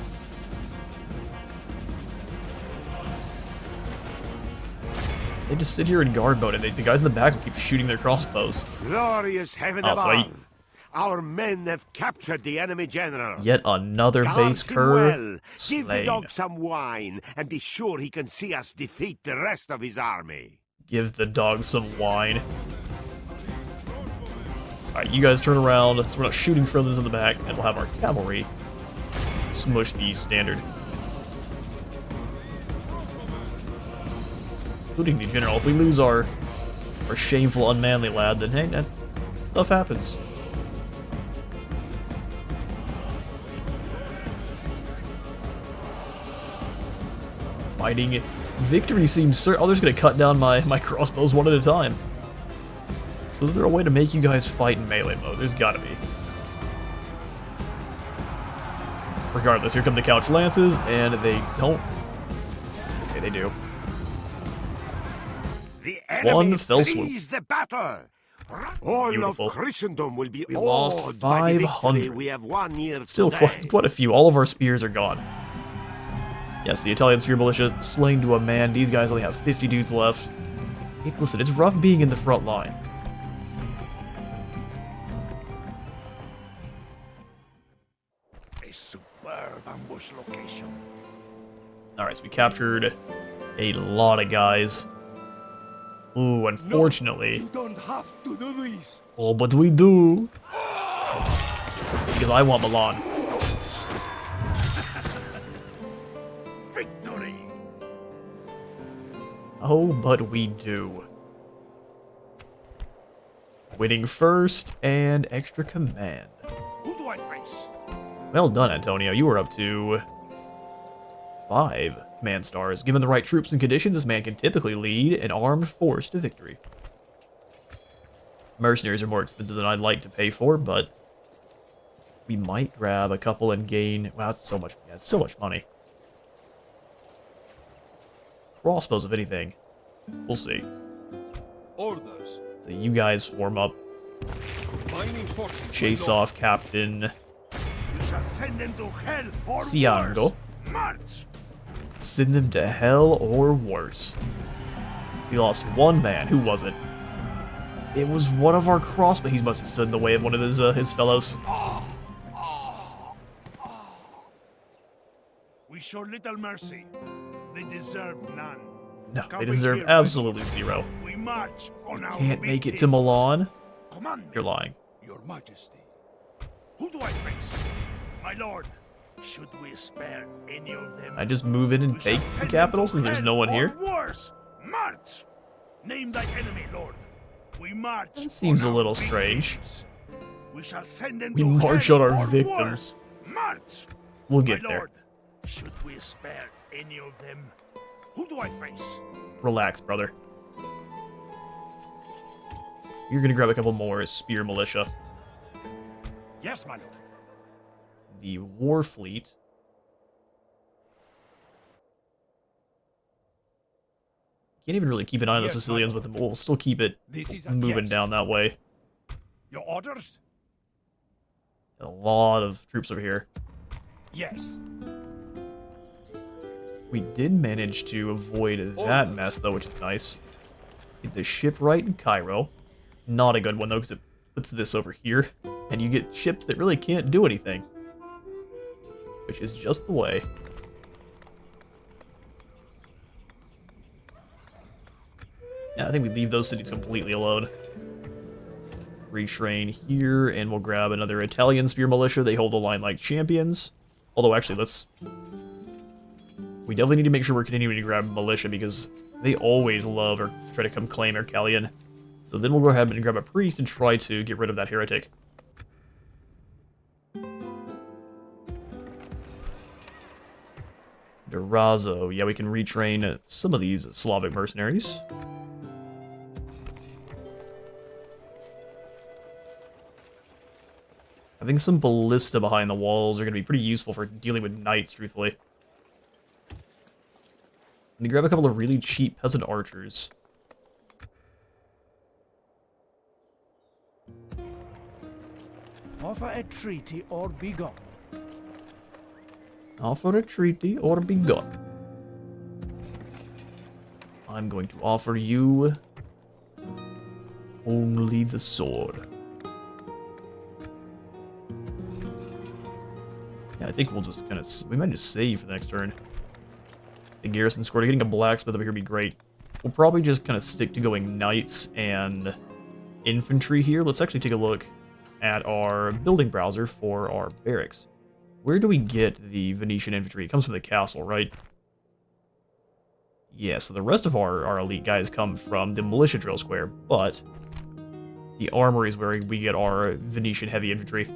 They just sit here in guard mode, and the guys in the back will keep shooting their crossbows. Glorious heaven above! Our men have captured the enemy general. Yet another base cur slain. Give the dog some wine, and be sure he can see us defeat the rest of his army. Give the dog some wine. Alright, you guys turn around, so we're not shooting from those in the back, and we'll have our cavalry smush the standard. Including the general. If we lose our shameful, unmanly lad, then hey, that stuff happens. Fighting victory seems certain. Oh, they're just gonna cut down my crossbows one at a time. So is there a way to make you guys fight in melee mode? There's gotta be. Regardless, here come the couch lances, and they don't. Okay, they do. The enemy One fell flees swoop. the battle. All Beautiful. of Christendom will be We lost awed by the victory 500. we have won here Still today. quite a few. All of our spears are gone. Yes, the Italian spear militia slain to a man. These guys only have 50 dudes left. Hey, listen, it's rough being in the front line. A superb ambush location. Alright, so we captured a lot of guys. Ooh, unfortunately. You don't have to do this. Oh, but we do. Because I want Milan. Victory. Oh, but we do. Winning first and extra command. Who do I face? Well done, Antonio. You were up to 5 command stars. Given the right troops and conditions, this man can typically lead an armed force to victory. Mercenaries are more expensive than I'd like to pay for, but we might grab a couple and gain. Wow, that's so much. Yeah, it's so much money. Crossbows, if anything. We'll see. Orders. So you guys form up. Combining forces. Chase off Captain We shall send them to hell or Siango. worse. March. Send them to hell or worse. We lost one man. Who was it? It was one of our crossbows. He must have stood in the way of one of his fellows. We show little mercy. They deserve none. No, Come they we deserve here, absolutely zero. We march on our Can't make it to victims. Milan? Command me, You're lying. Your Majesty. Who do I face? My lord. Should we spare any of them? I just move in and We shall take the send them capital to since there's hell no one or here? Worse. March. Name thy enemy, Lord. We march. That seems on a our little strange. victims. We shall send them We to march hell on our or victims. worse. March. We'll get My there. lord, should we spare any of them? Who do I face? Relax, brother. You're gonna grab a couple more spear militia. Yes, my lord. The war fleet. Can't even really keep an eye on the Yes, my Sicilians with them, but we'll still keep it This is a moving yes. down that way. Your orders? A lot of troops over here. Yes. We did manage to avoid that mess, though, which is nice. Get the ship right in Cairo. Not a good one, though, because it puts this over here. And you get ships that really can't do anything. Which is just the way. Yeah, I think we leave those cities completely alone. Retrain here, and we'll grab another Italian spear militia. They hold the line like champions. Although, actually, we definitely need to make sure we're continuing to grab militia, because they always love or try to come claim Ercalion. So then we'll go ahead and grab a priest and try to get rid of that heretic. Durazo. Yeah, we can retrain some of these Slavic mercenaries. Having some ballista behind the walls are going to be pretty useful for dealing with knights, truthfully. And to grab a couple of really cheap peasant archers. Offer a treaty or be gone. Offer a treaty or be gone. I'm going to offer you only the sword. Yeah, I think we'll just kind of... We might just save for the next turn. The garrison squad. Getting a blacksmith over here would be great. We'll probably just kind of stick to going knights and infantry here. Let's actually take a look at our building browser for our barracks. Where do we get the Venetian infantry? It comes from the castle, right? Yeah, so the rest of our elite guys come from the militia drill square, but the armory is where we get our Venetian heavy infantry.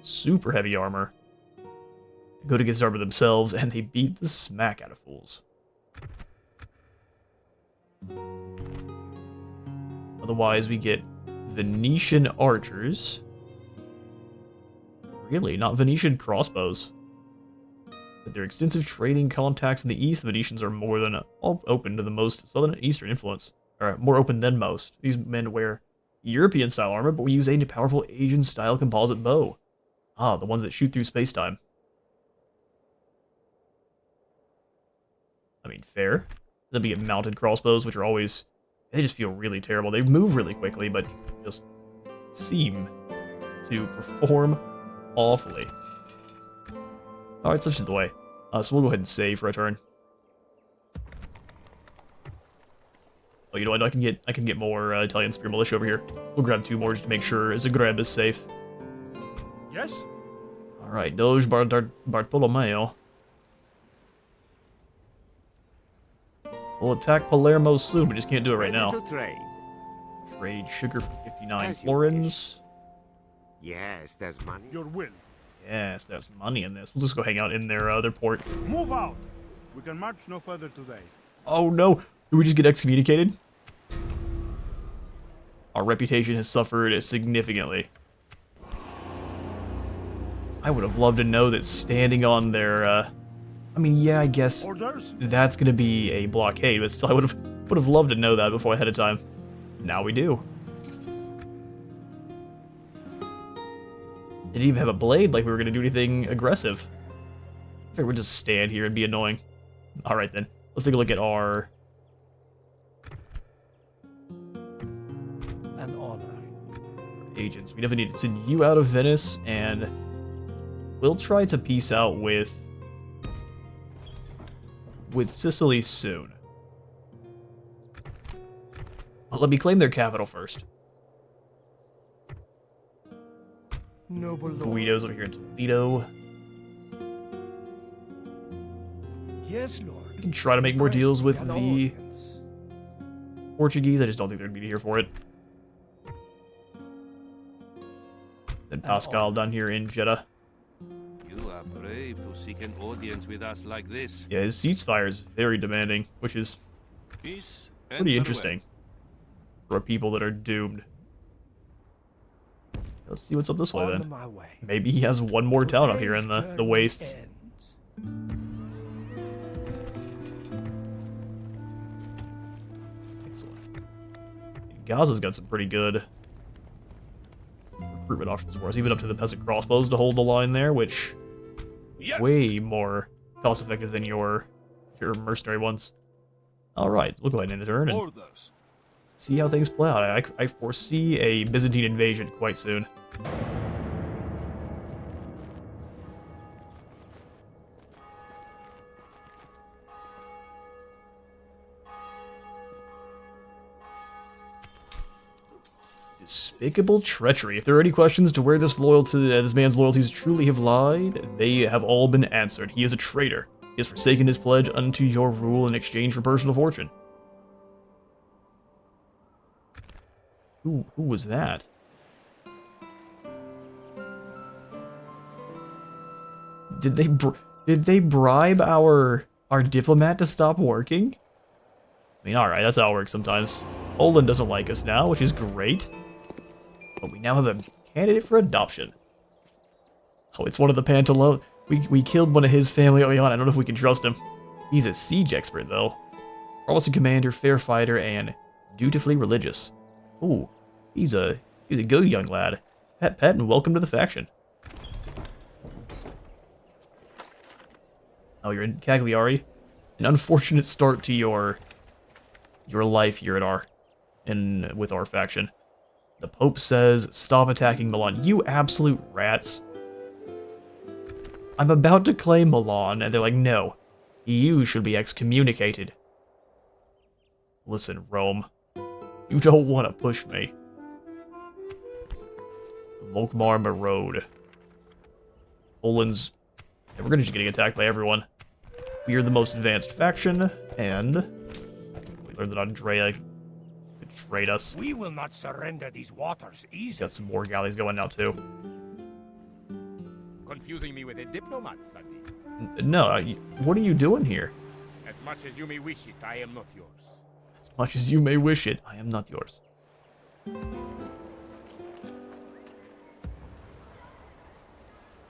Super heavy armor. They go to get armor themselves, and they beat the smack out of fools. Otherwise, we get Venetian archers. Really, not Venetian crossbows. With their extensive trading contacts in the east, the Venetians are more than open to the most southern and eastern influence. Or more open than most. These men wear European-style armor, but we use a powerful Asian-style composite bow. Ah, the ones that shoot through space-time. I mean, fair. Then we get mounted crossbows, which are always... They just feel really terrible. They move really quickly, but just seem to perform awfully. Alright, such is the way. So we'll go ahead and save for a turn. Oh, you know what? I can get more Italian spear militia over here. We'll grab 2 more just to make sure Zagreb is safe. Yes? Alright, Doge Bartolomeo. We'll attack Palermo soon, we just can't do it right now. Trade sugar for 59 florins. Yes, there's money. Your will. Yes, there's money in this. We'll just go hang out in their port. Move out. We can march no further today. Oh no! Did we just get excommunicated? Our reputation has suffered significantly. I would have loved to know that standing on their, I mean, yeah, I guess Orders? that's gonna be a blockade, but still, I would have loved to know that before ahead of time. Now we do. They didn't even have a blade like we were gonna do anything aggressive. I figured we'd just stand here and be annoying. Alright then, let's take a look at our... An honor. agents. We definitely need to send you out of Venice, and we'll try to peace out with Sicily soon. But let me claim their capital first. Noble lord. Guido's over here in Toledo. Yes, lord. We can try to make more deals with An the audience. Portuguese. I just don't think they're going to be here for it. Then Pascal down here in Jeddah. You are brave to seek an audience with us like this. Yeah, his ceasefire is very demanding, which is Peace and pretty farewell. interesting for people that are doomed. Let's see what's up this way On then. my way. Maybe he has one more town out here in the Today's wastes. journey ends. Excellent. Gaza's got some pretty good recruitment options for us, even up to the peasant crossbows to hold the line there, which Yes. way more cost effective than your mercenary ones. Alright, we'll go ahead and end the turn and Orders. see how things play out. I foresee a Byzantine invasion quite soon. Despicable treachery. If there are any questions to where this man's loyalties truly have lied, they have all been answered. He is a traitor. He has forsaken his pledge unto your rule in exchange for personal fortune. Who was that? Did they bribe our diplomat to stop working? I mean, alright, that's how it works sometimes. Poland doesn't like us now, which is great. But we now have a candidate for adoption. Oh, it's one of the Pantalone. We killed one of his family early on. I don't know if we can trust him. He's a siege expert, though. Also commander, fair fighter, and dutifully religious. Ooh, he's a good young lad. Pet, and welcome to the faction. Oh, you're in Cagliari? An unfortunate start to your life here at with our faction. The Pope says, stop attacking Milan. You absolute rats. I'm about to claim Milan, and they're like, no. You should be excommunicated. Listen, Rome. You don't want to push me. Volkmar Road. Poland's... Yeah, we're just getting attacked by everyone. We are the most advanced faction, and... we learned that Andrea betrayed us. We will not surrender these waters easily. Got some more galleys going now, too. Confusing me with a diplomat, Sadi. No, what are you doing here? As much as you may wish it, I am not yours. As much as you may wish it, I am not yours.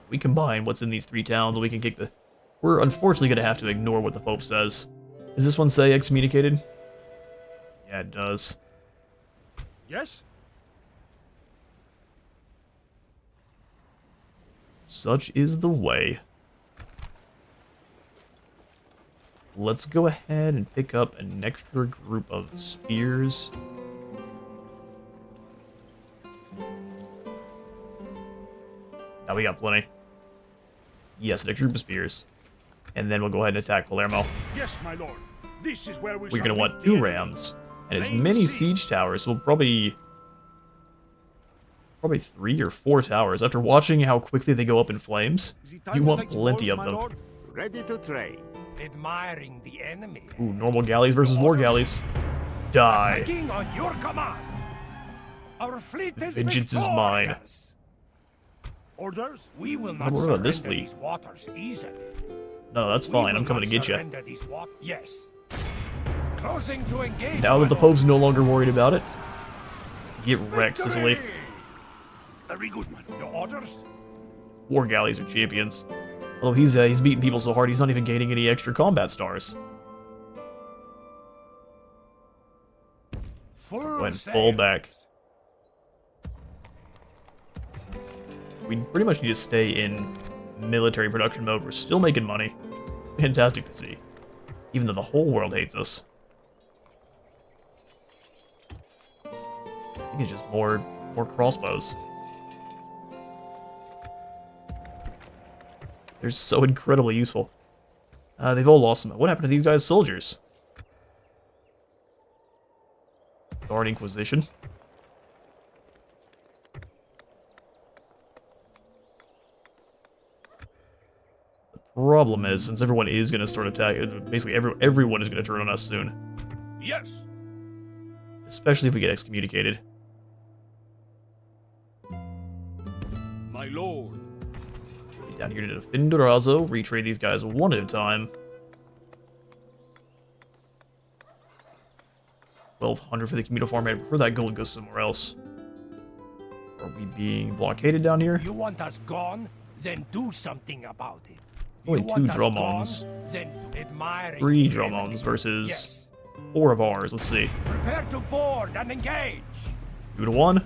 We combine what's in these 3 towns and we can kick the... We're unfortunately going to have to ignore what the Pope says. Does this one say excommunicated? Yeah, it does. Yes? Such is the way. Let's go ahead and pick up an extra group of spears. Now we got plenty. Yes, an extra group of spears. And then we'll go ahead and attack Palermo. Yes, my lord. This is where We're going to want 2 rams. And as many siege towers, so we'll probably 3 or 4 towers. After watching how quickly they go up in flames, you want plenty of them. Ready to trade. Admiring the enemy. Ooh, normal galleys versus war galleys. Die. King on your command. Our fleet is Vengeance is mine. victorious. Orders? We will not What about this surrender fleet? these waters easily. No, that's We fine. will I'm coming to not get you. surrender these yes. Closing to engage. Now that the Pope's no longer worried about it, get wrecked, Sicily. Victory! Very good, man. Your orders? War galleys are champions. Although he's beating people so hard, he's not even gaining any extra combat stars. Went full back. We pretty much need to stay in military production mode. We're still making money. Fantastic to see. Even though the whole world hates us. I think it's just more crossbows. They're so incredibly useful. They've all lost some. What happened to these guys' soldiers? Guard Inquisition. The problem is, since everyone is going to start attacking, basically everyone is going to turn on us soon. Yes. Especially if we get excommunicated. My lord. Down here to defend Durazzo, retrade these guys one at a time. 1,200 for the communal farm. I'd prefer that gold goes somewhere else. Are we being blockaded down here? You want us gone? Then do something about it. Only You 2 want us Dromones. gone? Then admire 3 the enemy. Dromones versus Yes. 4 of ours. Let's see. Prepare to board and engage. 2 to 1.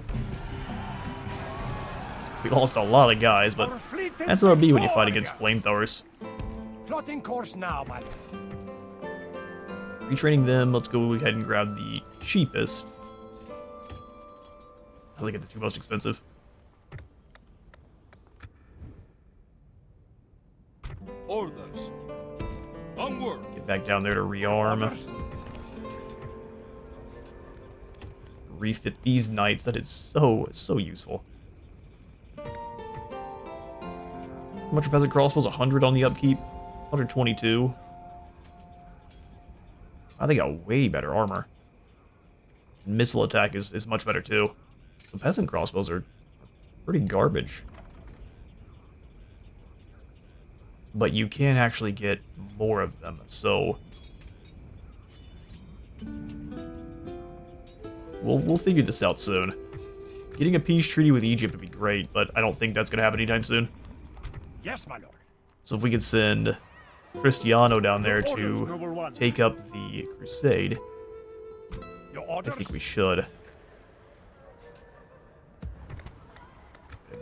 We lost a lot of guys, but Our fleet is that's how it be when you fight against victorious. flamethrowers. Plotting course now, my lord. Retraining them, let's go ahead and grab the cheapest. I think get the 2 most expensive. Orders. Onward. Get back down there to rearm. Orders. refit these knights. That is so useful. How much are peasant crossbows? 100 on the upkeep. 122. I think got way better armor. Missile attack is much better too. The peasant crossbows are pretty garbage. But you can actually get more of them, so we'll figure this out soon. Getting a peace treaty with Egypt would be great, but I don't think that's gonna happen anytime soon. Yes, my lord. So if we could send Cristiano down there to take up the crusade, Your I orders? think we should.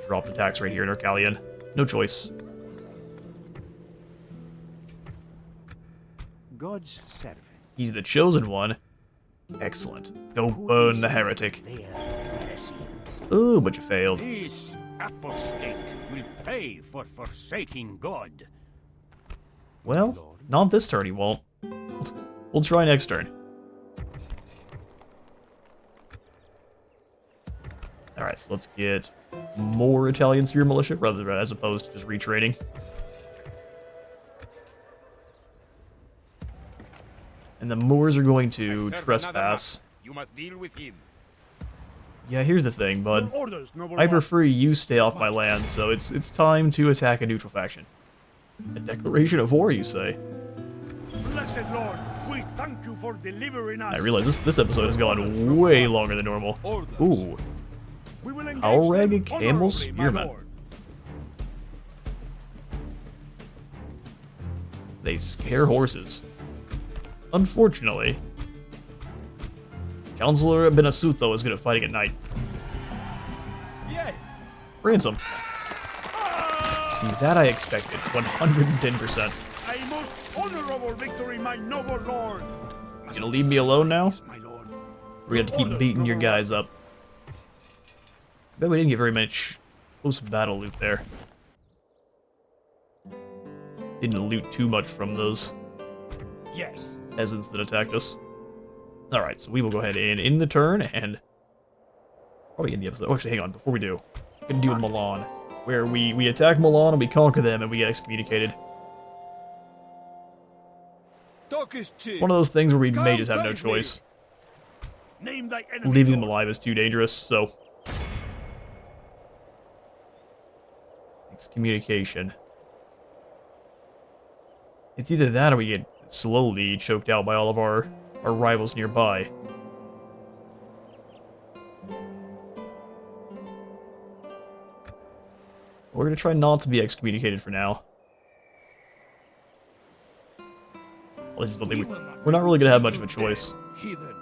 Drop the tax right here in Arcalion. No choice. God's servant. He's the chosen one. Excellent. Go burn the heretic. Ooh, but you failed. This apostate will pay for forsaking God. Well, not this turn he won't. We'll try next turn. Alright, so let's get more Italian spear militia, as opposed to just retraining. And the Moors are going to I serve another trespass. master. You must deal with him. Yeah, here's the thing, bud. Orders, noble I one. prefer you stay off my land, so it's time to attack a neutral faction. A declaration of war, you say? Blessed Lord, we thank you for delivering us. I realize this episode has gone way longer than normal. Ooh, We will engage Alreg them Camel honorably, my Spearman. lord. They scare horses. Unfortunately, Counselor Benasuto is good at fighting at night. Yes. Ransom. See, that I expected. 110%. A most honorable victory, my noble lord. You gonna leave me alone now? Yes, my lord. We're gonna have to keep beating your guys up. Bet we didn't get very much post-battle loot there. Didn't loot too much from those Yes. peasants that attacked us. Alright, so we will go ahead and end the turn, and probably end the episode. Oh, actually, hang on, before we do, we're gonna do Milan, where we attack Milan and we conquer them and we get excommunicated. Talk is cheap. One of those things where we may just have no choice. Name thy enemy. Leaving them lord. alive is too dangerous, so... Excommunication. It's either that or we get slowly choked out by all of our rivals nearby. We're gonna try not to be excommunicated for now. I just don't think we're not really gonna have much of a choice. Heathen.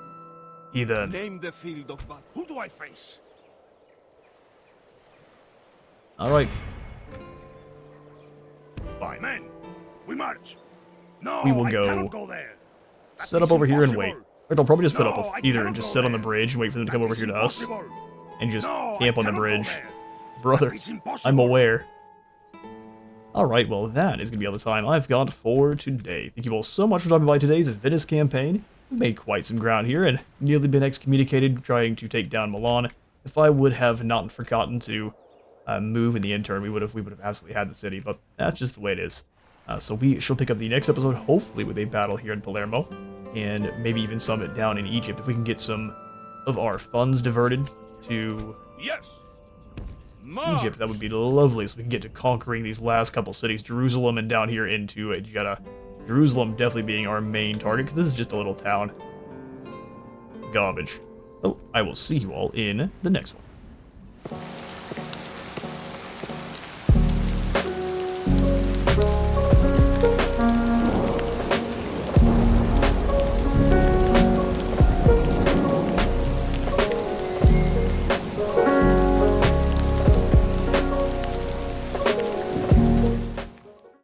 Heathen. Name the field of battle. Who do I face? Alright. Fine. Men, we march. No, We will I go cannot go there. That Set is up over here and wait. impossible. In fact, I'll probably just put No, up I either cannot and just go sit on the there. bridge and wait for them to come That over is here to us. impossible. And just No, camp I on the cannot go bridge. there. Brother, That is impossible. I'm aware. Alright, well that is going to be all the time I've got for today. Thank you all so much for stopping by today's Venice campaign. We made quite some ground here and nearly been excommunicated trying to take down Milan. If I would have not forgotten to move in the intern, we would have absolutely had the city, but that's just the way it is. So we shall pick up the next episode, hopefully with a battle here in Palermo, and maybe even some down in Egypt, if we can get some of our funds diverted to Yes. Egypt. That would be lovely, so we can get to conquering these last couple cities, Jerusalem and down here into Jeddah. Jerusalem definitely being our main target, because this is just a little town. Garbage. Well, I will see you all in the next one.